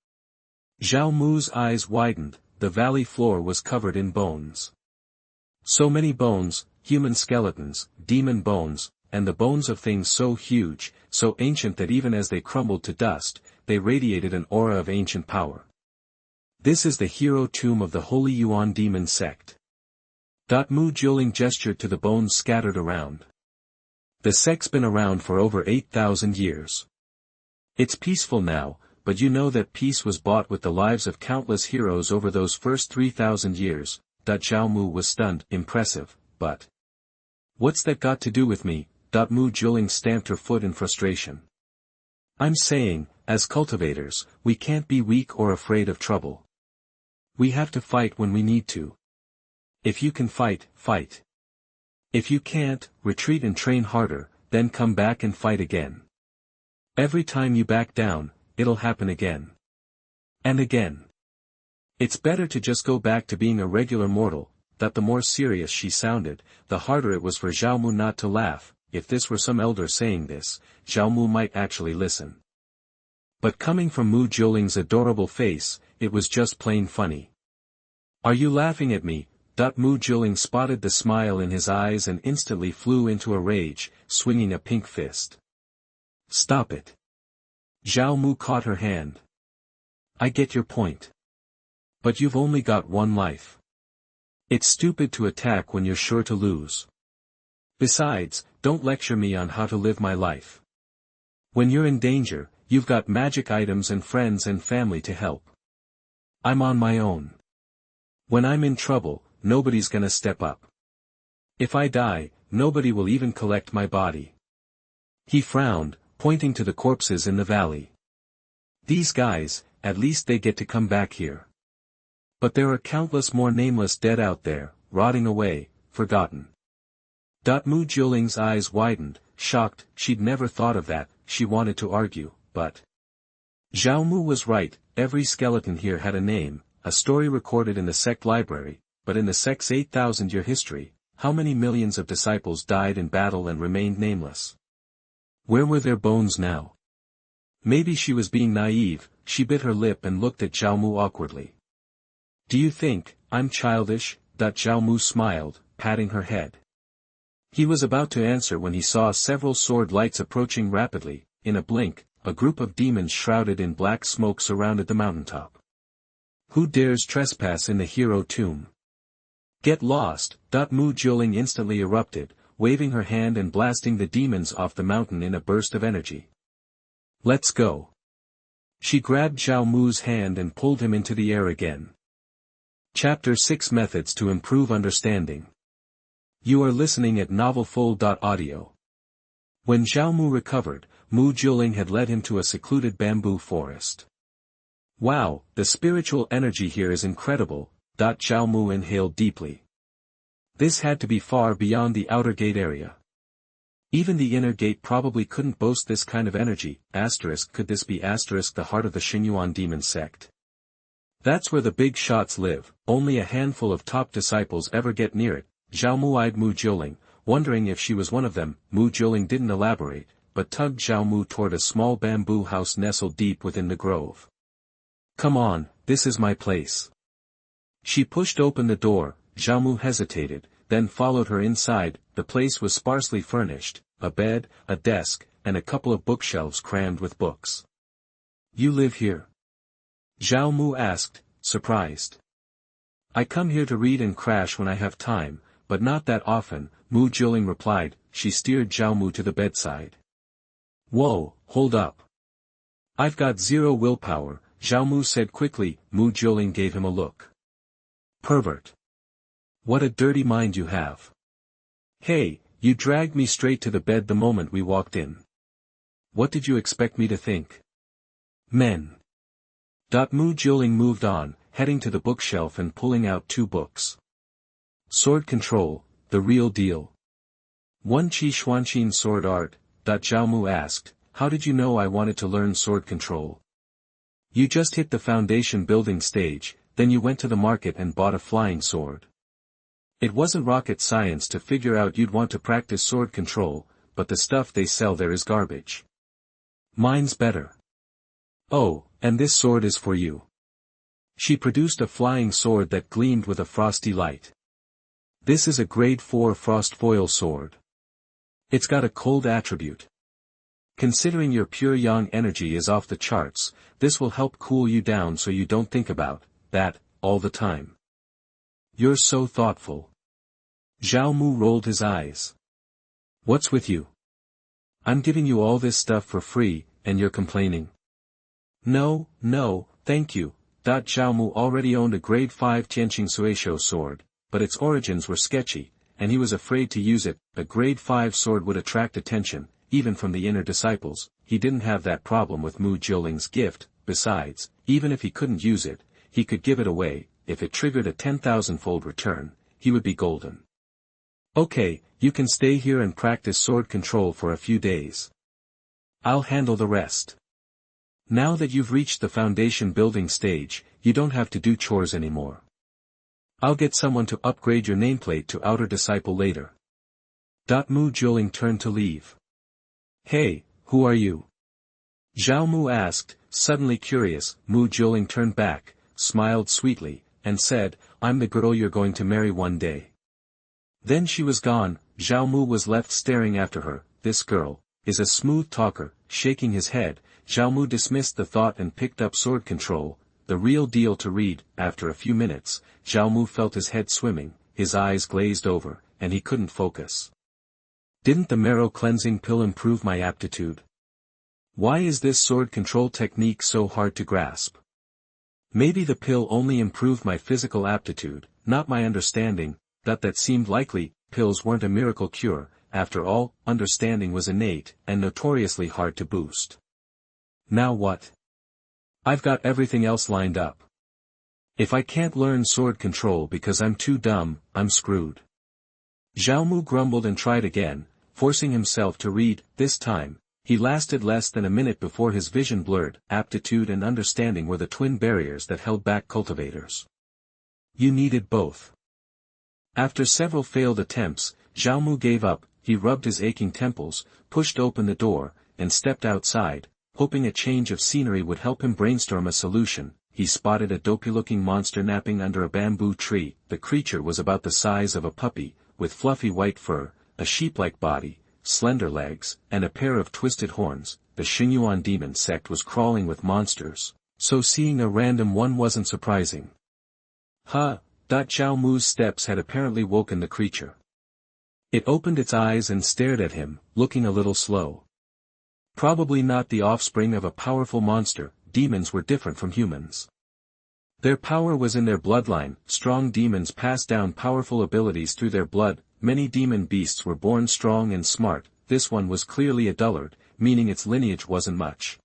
Zhao Mu's eyes widened. The valley floor was covered in bones. So many bones, human skeletons, demon bones, and the bones of things so huge, so ancient that even as they crumbled to dust, they radiated an aura of ancient power. This is the hero tomb of the Holy Yuan Demon Sect. Mu Jiuling gestured to the bones scattered around. The sect's been around for over 8,000 years. It's peaceful now, but you know that peace was bought with the lives of countless heroes over those first 3,000 years. Zhao Mu was stunned. Impressive, but what's that got to do with me? Mu Jiuling stamped her foot in frustration. I'm saying, as cultivators, we can't be weak or afraid of trouble. We have to fight when we need to. If you can fight, fight. If you can't, retreat and train harder, then come back and fight again. Every time you back down, it'll happen again. And again. It's better to just go back to being a regular mortal. The more serious she sounded, the harder it was for Zhao Mu not to laugh. If this were some elder saying this, Zhao Mu might actually listen. But coming from Mu Jiuling's adorable face, it was just plain funny. Are you laughing at me? Mu Jiuling spotted the smile in his eyes and instantly flew into a rage, swinging a pink fist. Stop it. Zhao Mu caught her hand. I get your point. But you've only got one life. It's stupid to attack when you're sure to lose. Besides, don't lecture me on how to live my life. When you're in danger, you've got magic items and friends and family to help. I'm on my own. When I'm in trouble, nobody's gonna step up. If I die, nobody will even collect my body. He frowned, pointing to the corpses in the valley. These guys, at least they get to come back here. But there are countless more nameless dead out there, rotting away, forgotten. Mu Jiuling's eyes widened, shocked. She'd never thought of that. She wanted to argue, but Zhao Mu was right. Every skeleton here had a name, a story recorded in the sect library, but in the sect's 8,000-year history, how many millions of disciples died in battle and remained nameless? Where were their bones now? Maybe she was being naive. She bit her lip and looked at Zhao Mu awkwardly. Do you think I'm childish? Zhao Mu smiled, patting her head. He was about to answer when he saw several sword lights approaching rapidly. In a blink, a group of demons shrouded in black smoke surrounded the mountaintop. Who dares trespass in the hero tomb? Get lost! Mu Jiuling instantly erupted, waving her hand and blasting the demons off the mountain in a burst of energy. Let's go. She grabbed Zhao Mu's hand and pulled him into the air again. Chapter 6 Methods to Improve Understanding. You are listening at novelfull.audio. When Zhao Mu recovered, Mu Jiuling had led him to a secluded bamboo forest. Wow, the spiritual energy here is incredible, Zhao Mu inhaled deeply. This had to be far beyond the outer gate area. Even the inner gate probably couldn't boast this kind of energy, could this be the heart of the Shengyuan Demon Sect? That's where the big shots live, only a handful of top disciples ever get near it. Zhao Mu eyed Mu Jiuling, wondering if she was one of them. Mu Jiuling didn't elaborate, but tugged Zhao Mu toward a small bamboo house nestled deep within the grove. Come on, this is my place. She pushed open the door. Zhao Mu hesitated, then followed her inside. The place was sparsely furnished, a bed, a desk, and a couple of bookshelves crammed with books. You live here? Zhao Mu asked, surprised. I come here to read and crash when I have time, but not that often, Mu Jiuling replied. She steered Zhao Mu to the bedside. Whoa, hold up. I've got zero willpower, Zhao Mu said quickly. Mu Jiuling gave him a look. Pervert. What a dirty mind you have. Hey, you dragged me straight to the bed the moment we walked in. What did you expect me to think? Men. Mu Jiuling moved on, heading to the bookshelf and pulling out 2 books. Sword Control, The Real Deal. 1 Qi Xuanqin Sword Art, Zhao Mu asked, how did you know I wanted to learn sword control? You just hit the foundation building stage, then you went to the market and bought a flying sword. It wasn't rocket science to figure out you'd want to practice sword control, but the stuff they sell there is garbage. Mine's better. Oh, and this sword is for you. She produced a flying sword that gleamed with a frosty light. This is a grade 4 frost foil sword. It's got a cold attribute. Considering your pure yang energy is off the charts, this will help cool you down so you don't think about that all the time. You're so thoughtful. Zhao Mu rolled his eyes. What's with you? I'm giving you all this stuff for free, and you're complaining. No, thank you. Zhao Mu already owned a grade 5 Tianqing Suisho sword, but its origins were sketchy, and he was afraid to use it. A grade 5 sword would attract attention, even from the inner disciples. He didn't have that problem with Mu Jiuling's gift. Besides, even if he couldn't use it, he could give it away. If it triggered a 10,000-fold return, he would be golden. Okay, you can stay here and practice sword control for a few days. I'll handle the rest. Now that you've reached the foundation building stage, you don't have to do chores anymore. I'll get someone to upgrade your nameplate to outer disciple later. Mu Jiuling turned to leave. Hey, who are you? Zhao Mu asked, suddenly curious. Mu Jiuling turned back, smiled sweetly, and said, I'm the girl you're going to marry one day. Then she was gone. Zhao Mu was left staring after her. This girl is a smooth talker. Shaking his head, Zhao Mu dismissed the thought and picked up Sword Control, The Real Deal to read. After a few minutes, Zhao Mu felt his head swimming, his eyes glazed over, and he couldn't focus. Didn't the Marrow cleansing pill improve my aptitude? Why is this sword control technique so hard to grasp? Maybe the pill only improved my physical aptitude, not my understanding. That seemed likely. Pills weren't a miracle cure. After all, understanding was innate, and notoriously hard to boost. Now what? I've got everything else lined up. If I can't learn sword control because I'm too dumb, I'm screwed. Zhao Mu grumbled and tried again, forcing himself to read. This time, he lasted less than a minute before his vision blurred. Aptitude and understanding were the twin barriers that held back cultivators. You needed both. After several failed attempts, Zhao Mu gave up. He rubbed his aching temples, pushed open the door, and stepped outside, hoping a change of scenery would help him brainstorm a solution. He spotted a dopey-looking monster napping under a bamboo tree. The creature was about the size of a puppy, with fluffy white fur, a sheep-like body, slender legs, and a pair of twisted horns. The Shengyuan Demon Sect was crawling with monsters, so seeing a random one wasn't surprising. Zhao Mu's steps had apparently woken the creature. It opened its eyes and stared at him, looking a little slow. Probably not the offspring of a powerful monster, demons were different from humans. Their power was in their bloodline, strong demons passed down powerful abilities through their blood, many demon beasts were born strong and smart, this one was clearly a dullard, meaning its lineage wasn't much.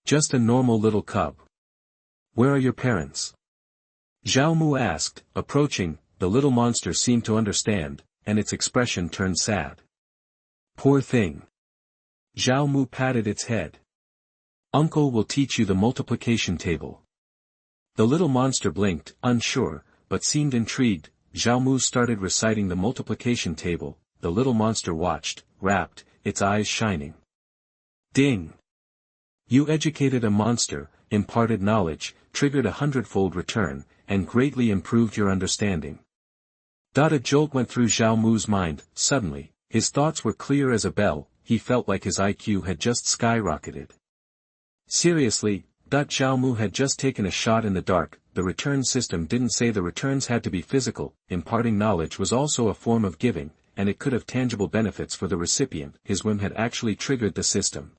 Just a normal little cub. Where are your parents? Zhao Mu asked, approaching, the little monster seemed to understand, and its expression turned sad. Poor thing. Zhao Mu patted its head. Uncle will teach you the multiplication table. The little monster blinked, unsure, but seemed intrigued. Zhao Mu started reciting the multiplication table, the little monster watched, rapt, its eyes shining. Ding! You educated a monster, imparted knowledge, triggered a 100-fold return, and greatly improved your understanding. A jolt went through Zhao Mu's mind, suddenly, his thoughts were clear as a bell, he felt like his IQ had just skyrocketed. Seriously, Zhao Mu had just taken a shot in the dark, the return system didn't say the returns had to be physical, imparting knowledge was also a form of giving, and it could have tangible benefits for the recipient, his whim had actually triggered the system.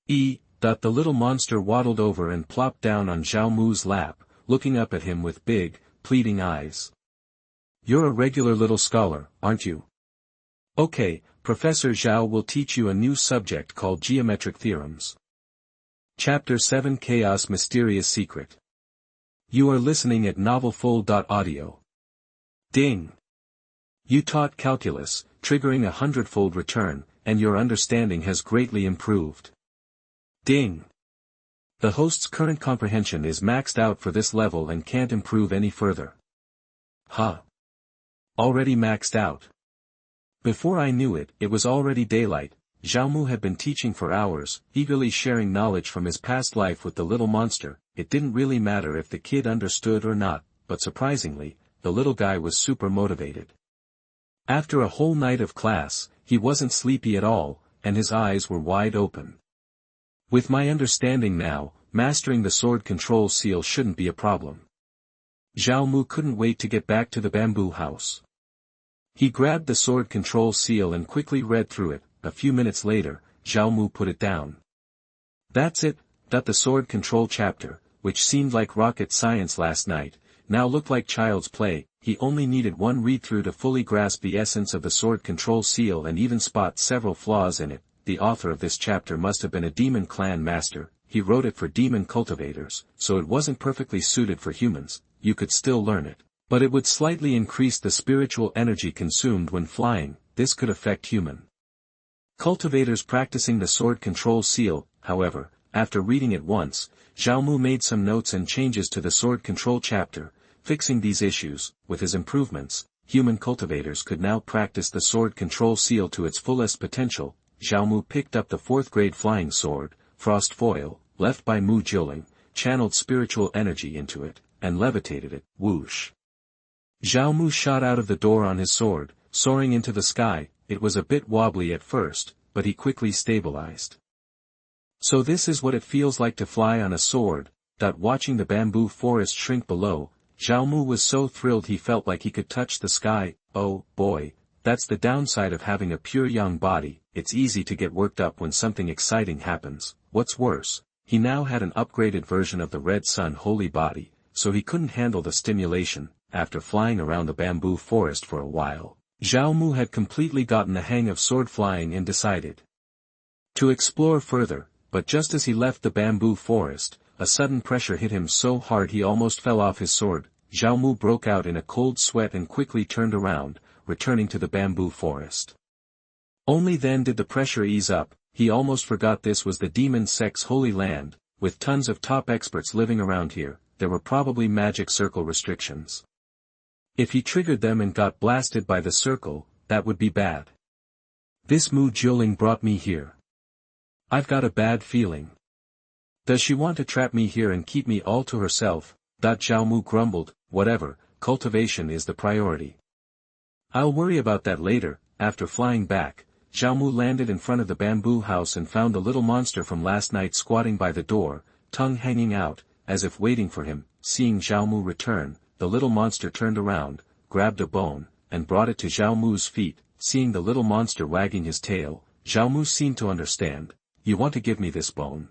The little monster waddled over and plopped down on Zhao Mu's lap, looking up at him with big, pleading eyes. You're a regular little scholar, aren't you? Okay, Professor Zhao will teach you a new subject called geometric theorems. Chapter 7 Chaos Mysterious Secret. You are listening at novelfull.audio. Ding! You taught calculus, triggering a 100-fold return, and your understanding has greatly improved. Ding! The host's current comprehension is maxed out for this level and can't improve any further. Huh. Already maxed out. Before I knew it, it was already daylight. Zhao Mu had been teaching for hours, eagerly sharing knowledge from his past life with the little monster. It didn't really matter if the kid understood or not, but surprisingly, the little guy was super motivated. After a whole night of class, he wasn't sleepy at all, and his eyes were wide open. With my understanding now, mastering the sword control seal shouldn't be a problem. Zhao Mu couldn't wait to get back to the bamboo house. He grabbed the sword control seal and quickly read through it. A few minutes later, Zhao Mu put it down. That's it. The sword control chapter, which seemed like rocket science last night, now looked like child's play. He only needed one read-through to fully grasp the essence of the sword control seal and even spot several flaws in it. The author of this chapter must have been a demon clan master. He wrote it for demon cultivators, so it wasn't perfectly suited for humans. You could still learn it, but it would slightly increase the spiritual energy consumed when flying. This could affect human cultivators practicing the sword control seal. However, after reading it once, Zhao Mu made some notes and changes to the sword control chapter, fixing these issues. With his improvements, human cultivators could now practice the sword control seal to its fullest potential. Zhao Mu picked up the 4th grade flying sword, Frost Foil, left by Mu Jiuling, channeled spiritual energy into it, and levitated it. Whoosh! Zhao Mu shot out of the door on his sword, soaring into the sky. It was a bit wobbly at first, but he quickly stabilized. So this is what it feels like to fly on a sword. Watching the bamboo forest shrink below, Zhao Mu was so thrilled he felt like he could touch the sky. Oh, boy, that's the downside of having a pure young body. It's easy to get worked up when something exciting happens. What's worse, he now had an upgraded version of the Red Sun holy body, so he couldn't handle the stimulation. After flying around the bamboo forest for a while, Zhao Mu had completely gotten the hang of sword flying and decided to explore further, but just as he left the bamboo forest, a sudden pressure hit him so hard he almost fell off his sword. Zhao Mu broke out in a cold sweat and quickly turned around, returning to the bamboo forest. Only then did the pressure ease up. He almost forgot this was the Demon Sect's holy land, with tons of top experts living around here. There were probably magic circle restrictions. If he triggered them and got blasted by the circle, that would be bad. This Mu Jiuling brought me here. I've got a bad feeling. Does she want to trap me here and keep me all to herself? Zhao Mu grumbled. Whatever, cultivation is the priority. I'll worry about that later. After flying back, Zhao Mu landed in front of the bamboo house and found the little monster from last night squatting by the door, tongue hanging out, as if waiting for him. Seeing Zhao Mu return, the little monster turned around, grabbed a bone, and brought it to Zhao Mu's feet. seeing the little monster wagging his tail, Zhao Mu seemed to understand. You want to give me this bone?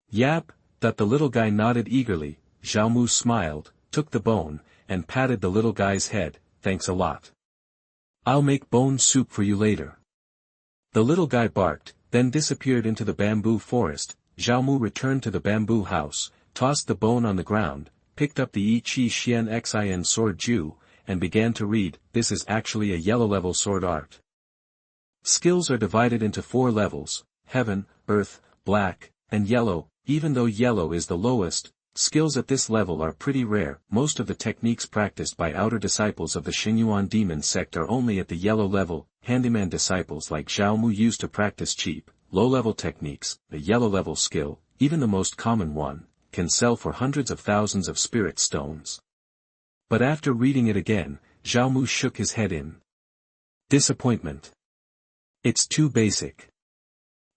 Yap, that the little guy nodded eagerly. Zhao Mu smiled, took the bone, and patted the little guy's head. Thanks a lot. I'll make bone soup for you later. The little guy barked, then disappeared into the bamboo forest. Zhao Mu returned to the bamboo house, tossed the bone on the ground, picked up the Yi Qi Xian Xin sword Ju, and began to read. This is actually a yellow level sword art. Skills are divided into 4 levels, heaven, earth, black, and yellow. Even though yellow is the lowest, skills at this level are pretty rare. Most of the techniques practiced by outer disciples of the Shengyuan Demon Sect are only at the yellow level. Handyman disciples like Zhao Mu used to practice cheap, low-level techniques. The yellow-level skill, even the most common one, can sell for hundreds of thousands of spirit stones. But after reading it again, Zhao Mu shook his head in disappointment. It's too basic.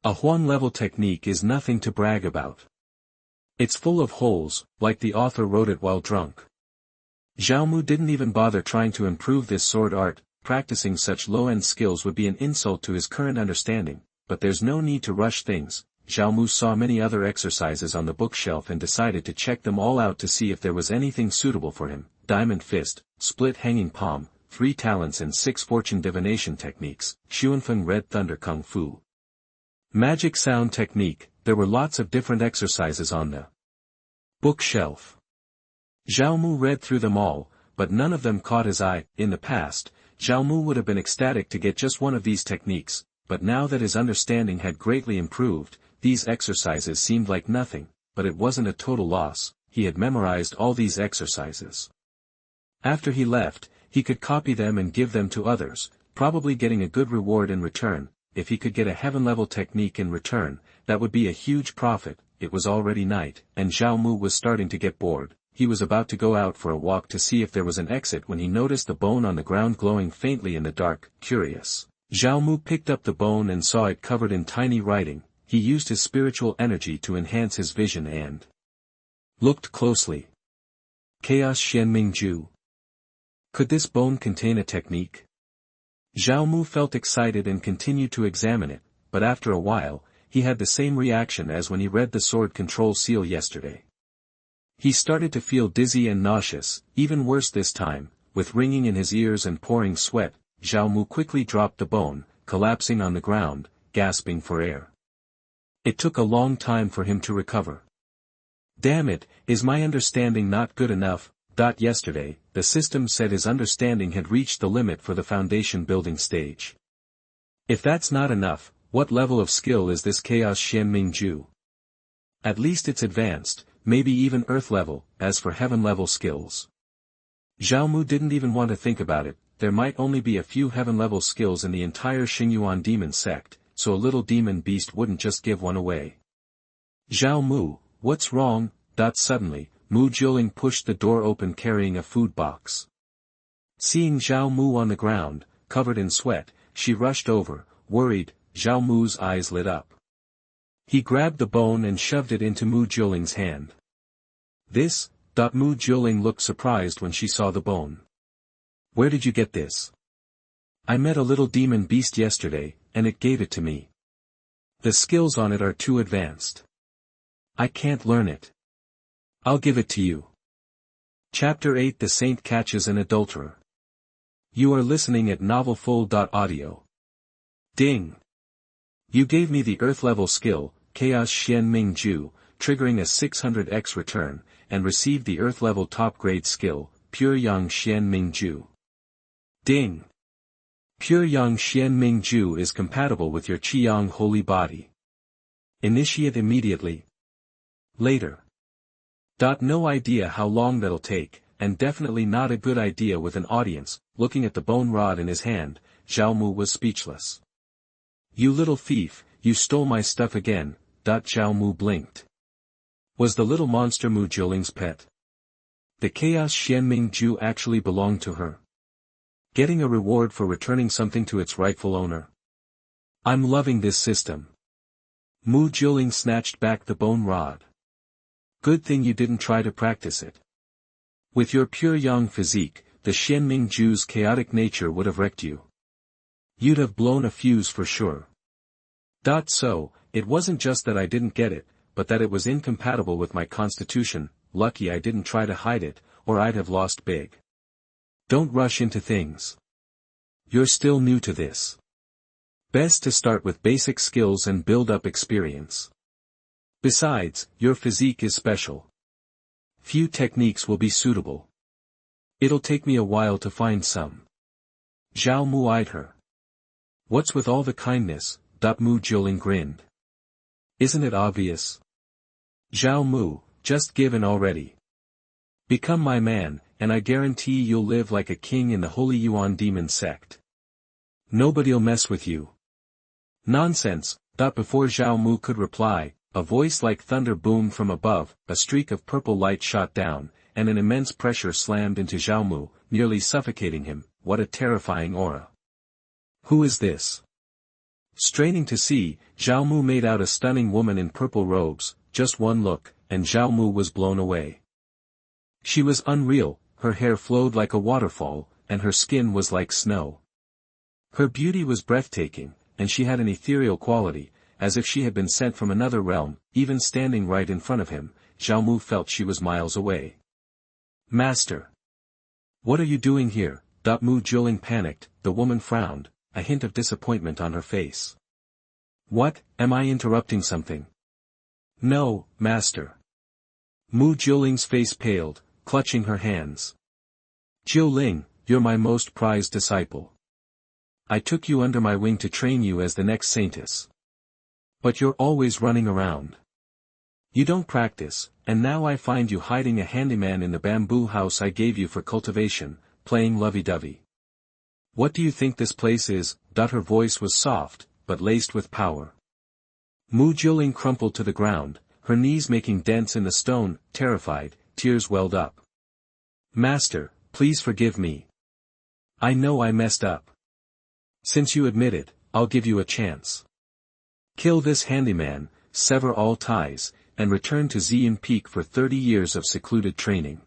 A Huan-level technique is nothing to brag about. It's full of holes, like the author wrote it while drunk. Zhao Mu didn't even bother trying to improve this sword art. Practicing such low-end skills would be an insult to his current understanding, but there's no need to rush things. Zhao Mu saw many other exercises on the bookshelf and decided to check them all out to see if there was anything suitable for him. Diamond fist, split hanging palm, 3 talents and 6 fortune divination techniques, Xuanfeng red thunder kung fu. Magic sound technique. There were lots of different exercises on the bookshelf. Zhao Mu read through them all, but none of them caught his eye. In the past, Zhao Mu would have been ecstatic to get just one of these techniques, but now that his understanding had greatly improved, these exercises seemed like nothing. But it wasn't a total loss. He had memorized all these exercises. After he left, he could copy them and give them to others, probably getting a good reward in return. If he could get a heaven-level technique in return, that would be a huge profit. It was already night, and Zhao Mu was starting to get bored. He was about to go out for a walk to see if there was an exit when he noticed the bone on the ground glowing faintly in the dark. Curious, Zhao Mu picked up the bone and saw it covered in tiny writing. He used his spiritual energy to enhance his vision and looked closely. Chaos Xianming Ju. Could this bone contain a technique? Zhao Mu felt excited and continued to examine it, but after a while, he had the same reaction as when he read the sword control seal yesterday. He started to feel dizzy and nauseous, even worse this time, with ringing in his ears and pouring sweat. Zhao Mu quickly dropped the bone, collapsing on the ground, gasping for air. It took a long time for him to recover. Damn it, is my understanding not good enough? Yesterday, the system said his understanding had reached the limit for the foundation building stage. If that's not enough, what level of skill is this Chaos Xianming Ju? At least it's advanced, maybe even earth level. As for heaven level skills, Zhao Mu didn't even want to think about it. There might only be a few heaven level skills in the entire Shengyuan Demon Sect, so a little demon beast wouldn't just give one away. Zhao Mu, what's wrong? Suddenly, Mu Jiuling pushed the door open carrying a food box. Seeing Zhao Mu on the ground, covered in sweat, she rushed over, worried. Zhao Mu's eyes lit up. He grabbed the bone and shoved it into Mu Jiuling's hand. This? Mu Jiuling looked surprised when she saw the bone. Where did you get this? I met a little demon beast yesterday, and it gave it to me. The skills on it are too advanced. I can't learn it. I'll give it to you. Chapter 8 The Saint Catches an Adulterer. You are listening at novelfull.audio. Ding! You gave me the earth-level skill, Chaos Xianming Ju, triggering a 600x return, and received the earth-level top-grade skill, Pure Yang Xianming Ju. Ding! Pure Yang Xianming Ju is compatible with your Qiyang holy body. Initiate immediately. Later. No idea how long that'll take, and definitely not a good idea with an audience. Looking at the bone rod in his hand, Zhao Mu was speechless. You little thief, you stole my stuff again. Zhao Mu blinked. Was the little monster Mu Jiuling's pet? The Chaos Xianming Ju actually belonged to her? Getting a reward for returning something to its rightful owner? I'm loving this system. Mu Jiuling snatched back the bone rod. Good thing you didn't try to practice it. With your pure yang physique, the Xianming Ju's chaotic nature would have wrecked you. You'd have blown a fuse for sure. So, it wasn't just that I didn't get it, but that it was incompatible with my constitution. Lucky I didn't try to hide it, or I'd have lost big. Don't rush into things. You're still new to this. Best to start with basic skills and build up experience. Besides, your physique is special. Few techniques will be suitable. It'll take me a while to find some. Zhao Mu eyed her. What's with all the kindness? Mu Jiuling grinned. Isn't it obvious? Zhao Mu, just give in already. Become my man, and I guarantee you'll live like a king in the Shengyuan Demon Sect. Nobody'll mess with you. Nonsense. Before Zhao Mu could reply, a voice like thunder boomed from above, a streak of purple light shot down, and an immense pressure slammed into Zhao Mu, nearly suffocating him. What a terrifying aura. Who is this? Straining to see, Zhao Mu made out a stunning woman in purple robes. Just one look, and Zhao Mu was blown away. She was unreal, her hair flowed like a waterfall, and her skin was like snow. Her beauty was breathtaking, and she had an ethereal quality, as if she had been sent from another realm. Even standing right in front of him, Zhao Mu felt she was miles away. Master! What are you doing here? Mu Jiuling panicked. The woman frowned, a hint of disappointment on her face. What, am I interrupting something? No, master. Mu Jiuling's face paled, clutching her hands. Jiuling, you're my most prized disciple. I took you under my wing to train you as the next saintess. But you're always running around. You don't practice, and now I find you hiding a handyman in the bamboo house I gave you for cultivation, playing lovey-dovey. What do you think this place is? Her voice was soft, but laced with power. Mu Jiuling crumpled to the ground, her knees making dents in the stone. Terrified, tears welled up. Master, please forgive me. I know I messed up. Since you admit it, I'll give you a chance. Kill this handyman, sever all ties, and return to Xian Peak for 30 years of secluded training.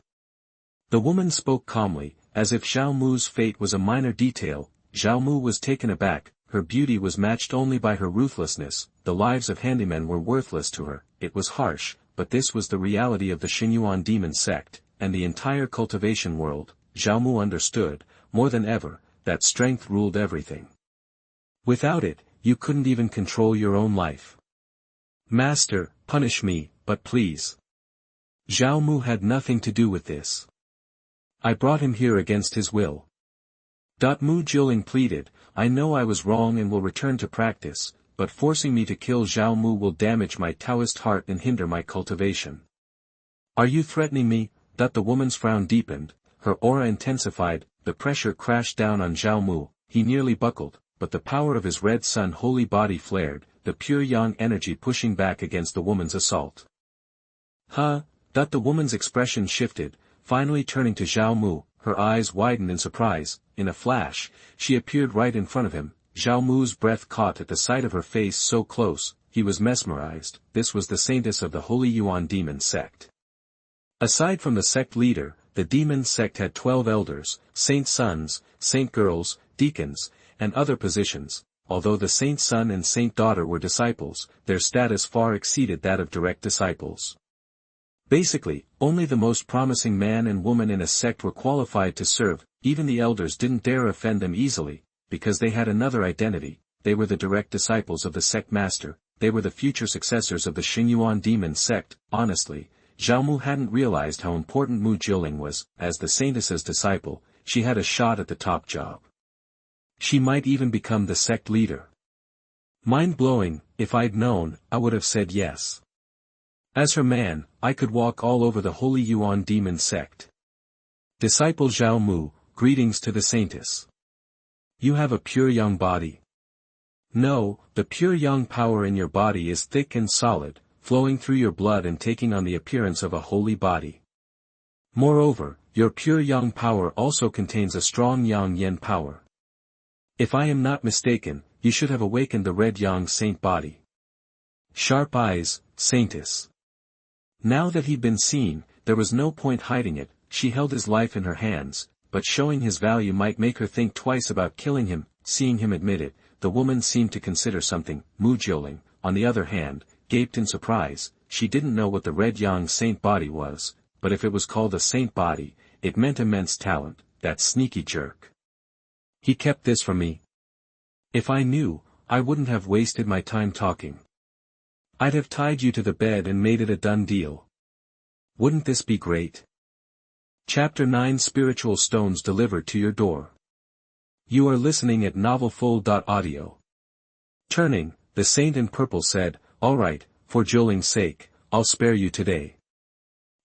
The woman spoke calmly, as if Zhao Mu's fate was a minor detail. Zhao Mu was taken aback. Her beauty was matched only by her ruthlessness. The lives of handymen were worthless to her. It was harsh, but this was the reality of the Shengyuan Demon Sect, and the entire cultivation world. Zhao Mu understood, more than ever, that strength ruled everything. Without it, you couldn't even control your own life. Master, punish me, but please. Zhao Mu had nothing to do with this. I brought him here against his will. Mu Jiuling pleaded, I know I was wrong and will return to practice, but forcing me to kill Zhao Mu will damage my Taoist heart and hinder my cultivation. Are you threatening me? The woman's frown deepened, her aura intensified, the pressure crashed down on Zhao Mu. He nearly buckled, but the power of his red sun holy body flared, the pure yang energy pushing back against the woman's assault. Huh? The woman's expression shifted, finally turning to Zhao Mu, her eyes widened in surprise. In a flash, she appeared right in front of him. Zhao Mu's breath caught at the sight of her face so close, he was mesmerized. This was the saintess of the Shengyuan Demon Sect. Aside from the sect leader, the demon sect had 12 elders, saint sons, saint girls, deacons, and other positions. Although the saint son and saint daughter were disciples, their status far exceeded that of direct disciples. Basically, only the most promising man and woman in a sect were qualified to serve. Even the elders didn't dare offend them easily, because they had another identity. They were the direct disciples of the sect master. They were the future successors of the Shengyuan Demon Sect. Honestly, Zhao Mu hadn't realized how important Mu Jiuling was. As the saintess's disciple, she had a shot at the top job. She might even become the sect leader. Mind-blowing. If I'd known, I would have said yes. As her man, I could walk all over the Shengyuan Demon Sect. Disciple Zhao Mu, greetings to the saintess. You have a pure young body. No, the pure young power in your body is thick and solid, flowing through your blood and taking on the appearance of a holy body. Moreover, your pure young power also contains a strong yang yen power. If I am not mistaken, you should have awakened the red yang saint body. Sharp eyes, saintess. Now that he'd been seen, there was no point hiding it. She held his life in her hands, but showing his value might make her think twice about killing him. seeing him admit it, the woman seemed to consider something. Mu Jiuling, on the other hand, gaped in surprise. She didn't know what the red yang saint body was, but if it was called a saint body, it meant immense talent. That sneaky jerk. He kept this from me. If I knew, I wouldn't have wasted my time talking. I'd have tied you to the bed and made it a done deal. Wouldn't this be great? Chapter 9 Spiritual Stones Delivered to Your Door. You are listening at novelfull.audio. Turning, the saint in purple said, "All right, for Jiuling's sake, I'll spare you today.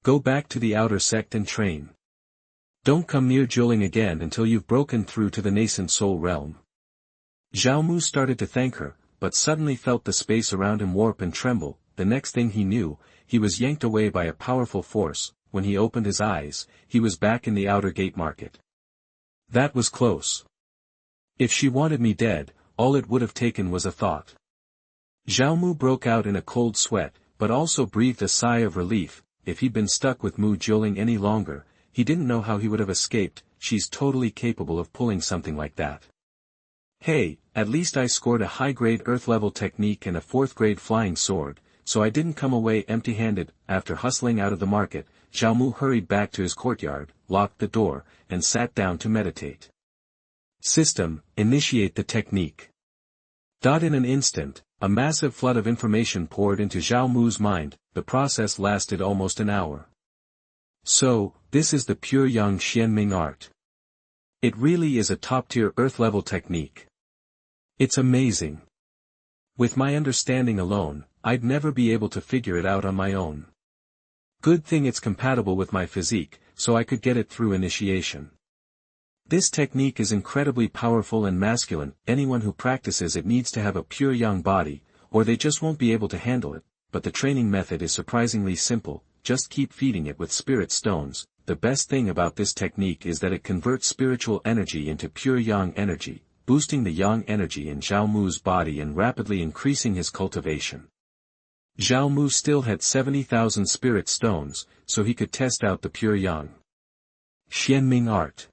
Go back to the outer sect and train. Don't come near Jiuling again until you've broken through to the nascent soul realm." Zhao Mu started to thank her, but suddenly felt the space around him warp and tremble. The next thing he knew, he was yanked away by a powerful force. When he opened his eyes, he was back in the outer gate market. That was close. If she wanted me dead, all it would have taken was a thought. Zhao Mu broke out in a cold sweat, but also breathed a sigh of relief. If he'd been stuck with Mu Jiuling any longer, he didn't know how he would have escaped. She's totally capable of pulling something like that. Hey, at least I scored a high-grade Earth-level technique and a 4th-grade flying sword, so I didn't come away empty-handed. After hustling out of the market, Zhao Mu hurried back to his courtyard, locked the door, and sat down to meditate. System, initiate the technique. In an instant, a massive flood of information poured into Zhao Mu's mind. The process lasted almost an hour. So, this is the pure young Xianming art. It really is a top-tier Earth-level technique. It's amazing. With my understanding alone, I'd never be able to figure it out on my own. Good thing it's compatible with my physique, so I could get it through initiation. This technique is incredibly powerful and masculine. Anyone who practices it needs to have a pure young body, or they just won't be able to handle it, but the training method is surprisingly simple. Just keep feeding it with spirit stones. The best thing about this technique is that it converts spiritual energy into pure yang energy, boosting the yang energy in Zhao Mu's body and rapidly increasing his cultivation. Zhao Mu still had 70,000 spirit stones, so he could test out the pure yang Xianming art.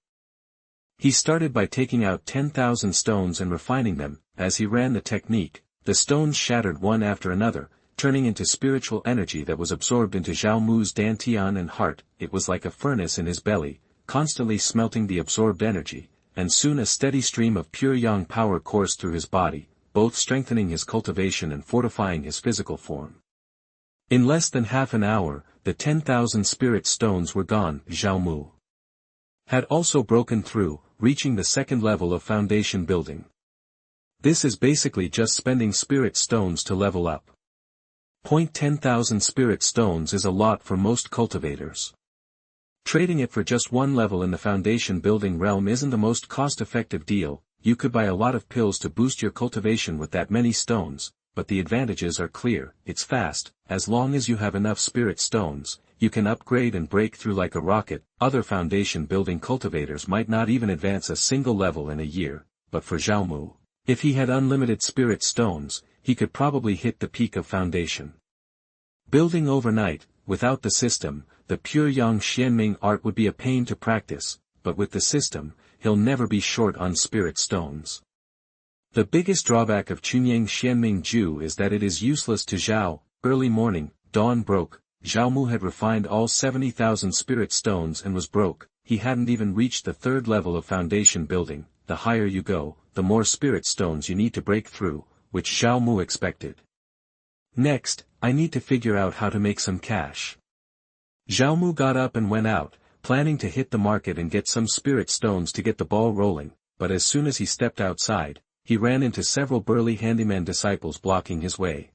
He started by taking out 10,000 stones and refining them. As he ran the technique, the stones shattered one after another, turning into spiritual energy that was absorbed into Zhao Mu's dantian and heart. It was like a furnace in his belly, constantly smelting the absorbed energy, and soon a steady stream of pure yang power coursed through his body, both strengthening his cultivation and fortifying his physical form. In less than half an hour, the 10,000 spirit stones were gone. Zhao Mu had also broken through, reaching the second level of foundation building. This is basically just spending spirit stones to level up. 10,000 spirit stones is a lot for most cultivators. Trading it for just one level in the foundation building realm isn't the most cost-effective deal. You could buy a lot of pills to boost your cultivation with that many stones, but the advantages are clear. It's fast. As long as you have enough spirit stones, you can upgrade and break through like a rocket. Other foundation building cultivators might not even advance a single level in a year, but for Zhao Mu, if he had unlimited spirit stones, he could probably hit the peak of foundation building overnight. Without the system, the pure yang Xianming art would be a pain to practice, but with the system, he'll never be short on spirit stones. The biggest drawback of Chunyang Xianming Ju is that it is useless to Zhao. Early morning, dawn broke. Zhao Mu had refined all 70,000 spirit stones and was broke. He hadn't even reached the third level of foundation building. The higher you go, the more spirit stones you need to break through, which Zhao Mu expected. Next, I need to figure out how to make some cash. Zhao Mu got up and went out, planning to hit the market and get some spirit stones to get the ball rolling, but as soon as he stepped outside, he ran into several burly handyman disciples blocking his way.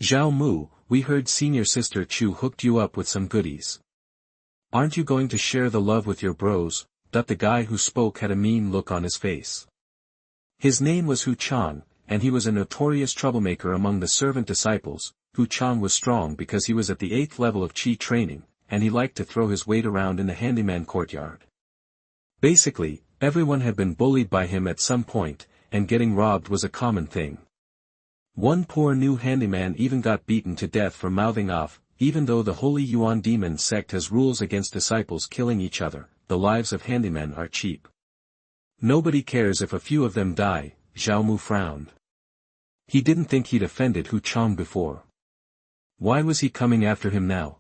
Zhao Mu, we heard senior sister Chu hooked you up with some goodies. Aren't you going to share the love with your bros? The guy who spoke had a mean look on his face. His name was Hu Chang, and he was a notorious troublemaker among the servant disciples. Hu Chang was strong because he was at the 8th level of Qi training, and he liked to throw his weight around in the handyman courtyard. Basically, everyone had been bullied by him at some point, and getting robbed was a common thing. One poor new handyman even got beaten to death for mouthing off. Even though the Holy Yuan Demon Sect has rules against disciples killing each other, the lives of handymen are cheap. Nobody cares if a few of them die, Zhao Mu frowned. He didn't think he'd offended Hu Chang before. Why was he coming after him now?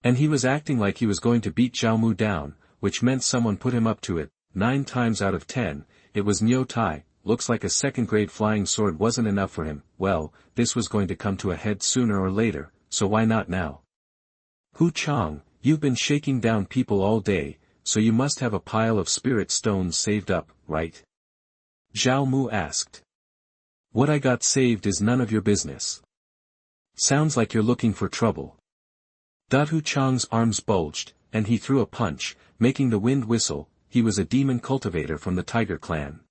And he was acting like he was going to beat Zhao Mu down, which meant someone put him up to it. 9 times out of 10, it was Niu Tai. Looks like a second-grade flying sword wasn't enough for him. Well, this was going to come to a head sooner or later, so why not now? Hu Chang, you've been shaking down people all day, so you must have a pile of spirit stones saved up, right? Zhao Mu asked. What I got saved is none of your business. Sounds like you're looking for trouble. Hu Chang's arms bulged, and he threw a punch, making the wind whistle. He was a demon cultivator from the Tiger clan.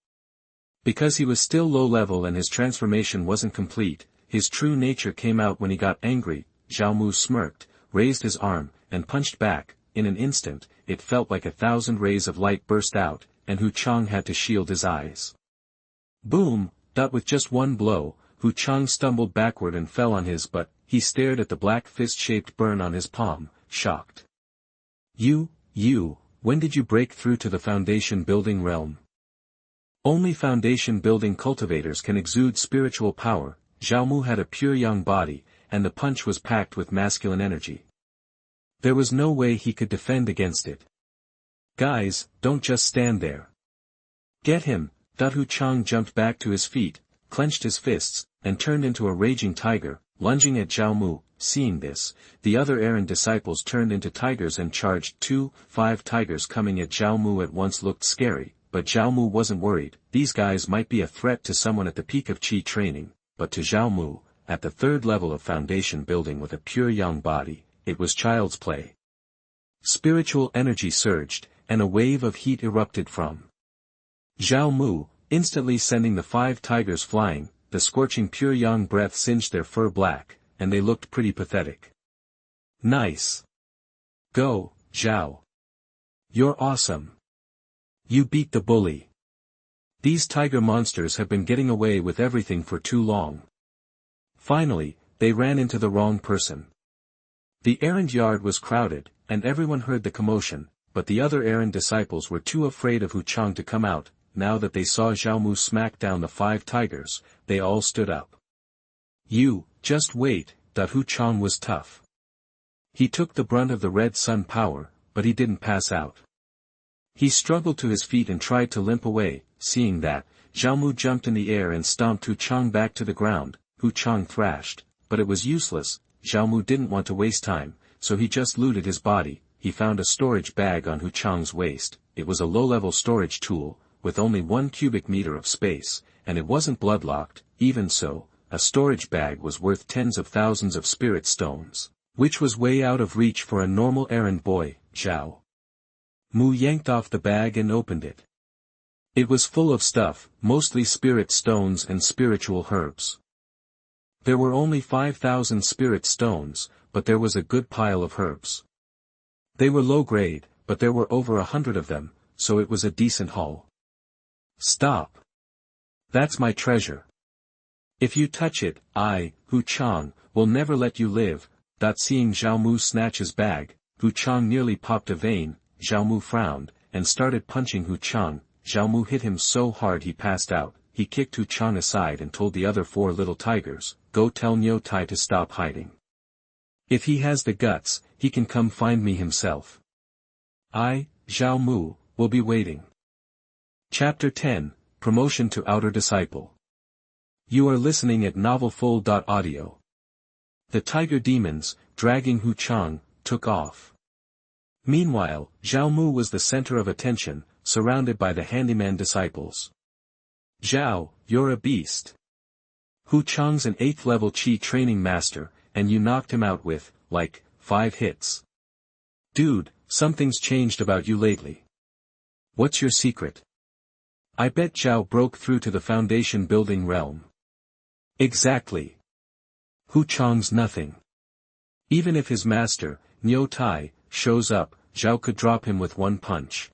Because he was still low level and his transformation wasn't complete, his true nature came out when he got angry. Zhao Mu smirked, raised his arm, and punched back. In an instant, it felt like 1,000 rays of light burst out, and Hu Chang had to shield his eyes. Boom! With just one blow, Hu Chang stumbled backward and fell on his butt. He stared at the black fist-shaped burn on his palm, shocked. You, when did you break through to the foundation building realm? Only foundation building cultivators can exude spiritual power. Zhao Mu had a pure young body, and the punch was packed with masculine energy. There was no way he could defend against it. Guys, don't just stand there. Get him! Hu Chang jumped back to his feet, clenched his fists, and turned into a raging tiger, lunging at Zhao Mu. Seeing this, the other errand disciples turned into tigers and charged. 5 tigers coming at Zhao Mu at once looked scary, but Zhao Mu wasn't worried. These guys might be a threat to someone at the peak of Qi training, but to Zhao Mu, at the 3rd level of foundation building with a pure young body, it was child's play. Spiritual energy surged, and a wave of heat erupted from Zhao Mu, instantly sending the 5 tigers flying. The scorching pure yang breath singed their fur black, and they looked pretty pathetic. Nice. Go, Zhao. You're awesome. You beat the bully. These tiger monsters have been getting away with everything for too long. Finally, they ran into the wrong person. The errand yard was crowded, and everyone heard the commotion, but the other errand disciples were too afraid of Hu Chang to come out. Now that they saw Zhao Mu smack down the 5 tigers, they all stood up. You, just wait. Hu Chang was tough. He took the brunt of the red sun power, but he didn't pass out. He struggled to his feet and tried to limp away. Seeing that, Zhao Mu jumped in the air and stomped Hu Chang back to the ground. Hu Chang thrashed, but it was useless. Zhao Mu didn't want to waste time, so he just looted his body. He found a storage bag on Hu Chang's waist. It was a low-level storage tool, with only 1 cubic meter of space, and it wasn't bloodlocked. Even so, a storage bag was worth tens of thousands of spirit stones, which was way out of reach for a normal errand boy. Zhao Mu yanked off the bag and opened it. It was full of stuff, mostly spirit stones and spiritual herbs. There were only 5,000 spirit stones, but there was a good pile of herbs. They were low grade, but there were over 100 of them, so it was a decent haul. Stop. That's my treasure. If you touch it, Hu Chang, will never let you live. Seeing Zhao Mu snatch his bag, Hu Chang nearly popped a vein. Zhao Mu frowned, and started punching Hu Chang. Zhao Mu hit him so hard he passed out. He kicked Hu Chang aside and told the other 4 little tigers, go tell Niu Tai to stop hiding. If he has the guts, he can come find me himself. Zhao Mu, will be waiting. Chapter 10, Promotion to Outer Disciple. You are listening at novelfull.audio. The tiger demons, dragging Hu Chang, took off. Meanwhile, Zhao Mu was the center of attention, surrounded by the handyman disciples. Zhao, you're a beast. Hu Chang's an 8th level Qi training master, and you knocked him out with, 5 hits. Dude, something's changed about you lately. What's your secret? I bet Zhao broke through to the foundation building realm. Exactly. Hu Chang's nothing. Even if his master, Niu Tai, shows up, Zhao could drop him with 1 punch.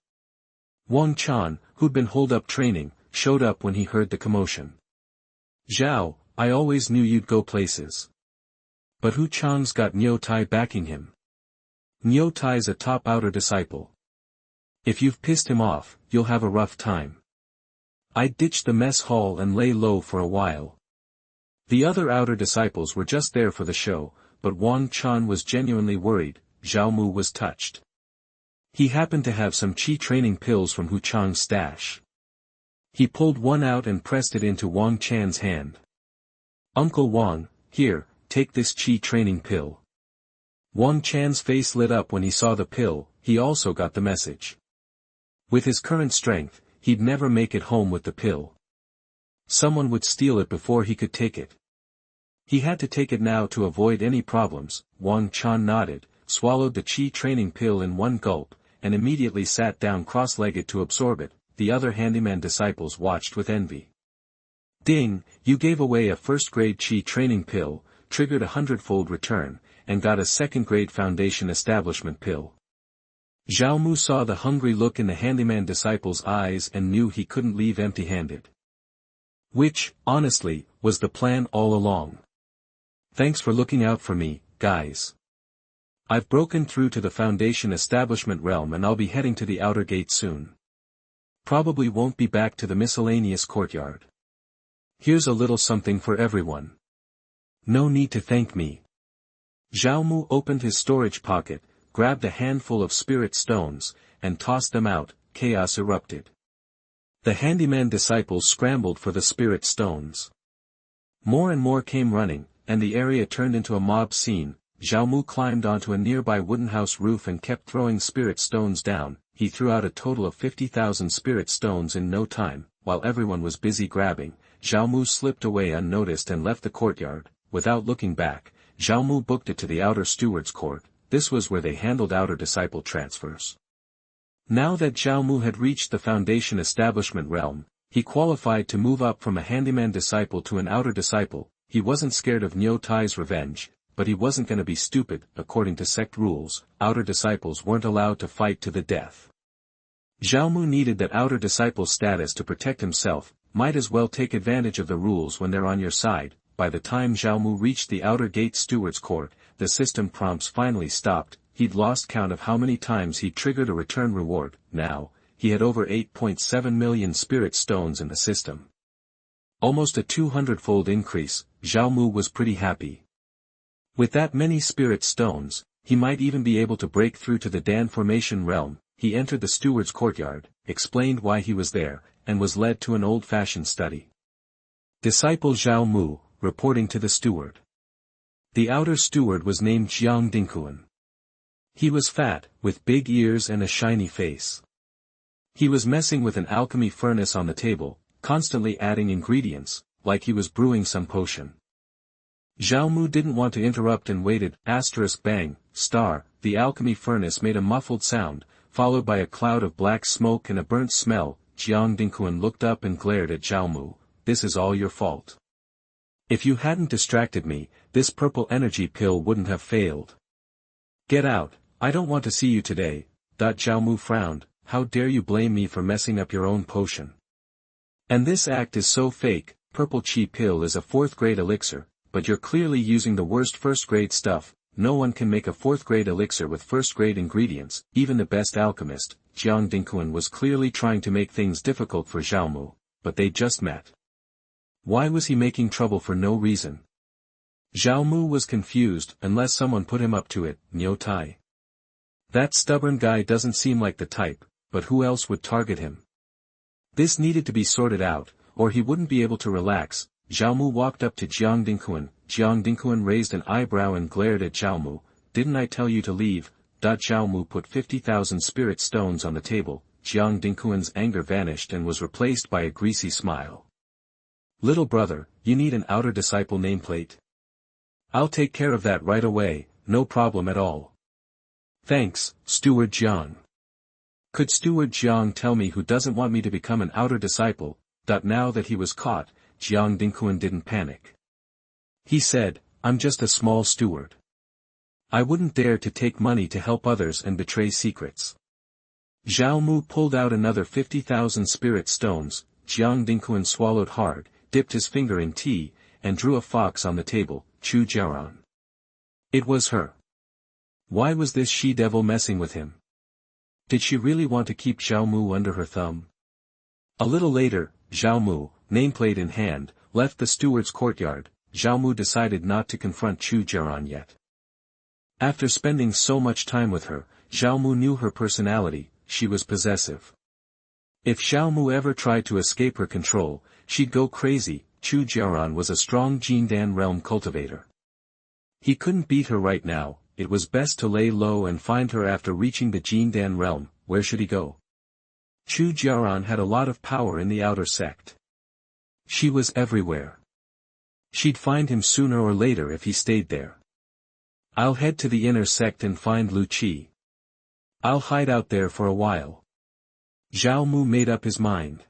Wang Chan, who'd been holed up training, showed up when he heard the commotion. Zhao, I always knew you'd go places. But Hu Chang's got Niu Tai backing him. Niu Tai's a top outer disciple. If you've pissed him off, you'll have a rough time. I ditched the mess hall and lay low for a while. The other outer disciples were just there for the show, but Wang Chan was genuinely worried. Zhao Mu was touched. He happened to have some chi training pills from Hu Chang's stash. He pulled one out and pressed it into Wang Chan's hand. Uncle Wang, here, take this chi training pill. Wang Chan's face lit up when he saw the pill. He also got the message. With his current strength, he'd never make it home with the pill. Someone would steal it before he could take it. He had to take it now to avoid any problems. Wang Chan nodded, swallowed the chi training pill in one gulp, and immediately sat down cross-legged to absorb it. The other handyman disciples watched with envy. Ding, you gave away a first-grade chi training pill, triggered a 100-fold return, and got a second-grade foundation establishment pill. Zhao Mu saw the hungry look in the handyman disciple's eyes and knew he couldn't leave empty-handed. Which, honestly, was the plan all along. Thanks for looking out for me, guys. I've broken through to the foundation establishment realm and I'll be heading to the outer gate soon. Probably won't be back to the miscellaneous courtyard. Here's a little something for everyone. No need to thank me. Zhao Mu opened his storage pocket, grabbed a handful of spirit stones, and tossed them out. Chaos erupted. The handyman disciples scrambled for the spirit stones. More and more came running, and the area turned into a mob scene. Zhao Mu climbed onto a nearby wooden house roof and kept throwing spirit stones down. He threw out a total of 50,000 spirit stones in no time. While everyone was busy grabbing, Zhao Mu slipped away unnoticed and left the courtyard. Without looking back, Zhao Mu booked it to the outer steward's court. This was where they handled outer disciple transfers. Now that Zhao Mu had reached the foundation establishment realm, he qualified to move up from a handyman disciple to an outer disciple. He wasn't scared of Niu Tai's revenge, but he wasn't going to be stupid. According to sect rules, outer disciples weren't allowed to fight to the death. Zhao Mu needed that outer disciple status to protect himself. Might as well take advantage of the rules when they're on your side. By the time Zhao Mu reached the outer gate steward's court, the system prompts finally stopped. He'd lost count of how many times he triggered a return reward. Now, he had over 8.7 million spirit stones in the system. Almost a 200-fold increase. Zhao Mu was pretty happy. With that many spirit stones, he might even be able to break through to the Dan Formation realm. He entered the steward's courtyard, explained why he was there, and was led to an old-fashioned study. Disciple Zhao Mu, reporting to the steward. The outer steward was named Jiang Dingkuan. He was fat, with big ears and a shiny face. He was messing with an alchemy furnace on the table, constantly adding ingredients, like he was brewing some potion. Zhao Mu didn't want to interrupt and waited. Bang, star, the alchemy furnace made a muffled sound, followed by a cloud of black smoke and a burnt smell. Jiang Dingkuan looked up and glared at Zhao Mu. This is all your fault. If you hadn't distracted me, this purple energy pill wouldn't have failed. Get out, I don't want to see you today. Zhao Mu frowned. How dare you blame me for messing up your own potion? And this act is so fake. Purple chi pill is a 4th-grade elixir, but you're clearly using the worst first-grade stuff. No one can make a 4th-grade elixir with first-grade ingredients, even the best alchemist. Jiang Dingkuan was clearly trying to make things difficult for Zhao Mu, but they just met. Why was he making trouble for no reason? Zhao Mu was confused. Unless someone put him up to it. Niu Tai. That stubborn guy doesn't seem like the type, but who else would target him? This needed to be sorted out, or he wouldn't be able to relax. Zhao Mu walked up to Jiang Dingkuan. Jiang Dingkuan raised an eyebrow and glared at Zhao Mu. Didn't I tell you to leave? Zhao Mu put 50,000 spirit stones on the table. Jiang Dingkuan's anger vanished and was replaced by a greasy smile. Little brother, you need an outer disciple nameplate? I'll take care of that right away, no problem at all. Thanks, Steward Jiang. Could Steward Jiang tell me who doesn't want me to become an outer disciple? Now that he was caught, Jiang Dingkuan didn't panic. He said, I'm just a small steward. I wouldn't dare to take money to help others and betray secrets. Zhao Mu pulled out another 50,000 spirit stones. Jiang Dingkuan swallowed hard, dipped his finger in tea, and drew a fox on the table. Chu Jiaran. It was her. Why was this she-devil messing with him? Did she really want to keep Zhao Mu under her thumb? A little later, Zhao Mu, nameplate in hand, left the steward's courtyard. Zhao Mu decided not to confront Chu Jiuling yet. After spending so much time with her, Zhao Mu knew her personality. She was possessive. If Zhao Mu ever tried to escape her control, she'd go crazy. Chu Jiuling was a strong Jindan realm cultivator. He couldn't beat her right now. It was best to lay low and find her after reaching the Jindan realm. Where should he go? Chu Jiuling had a lot of power in the outer sect. She was everywhere. She'd find him sooner or later if he stayed there. I'll head to the inner sect and find Lu Qi. I'll hide out there for a while. Zhao Mu made up his mind.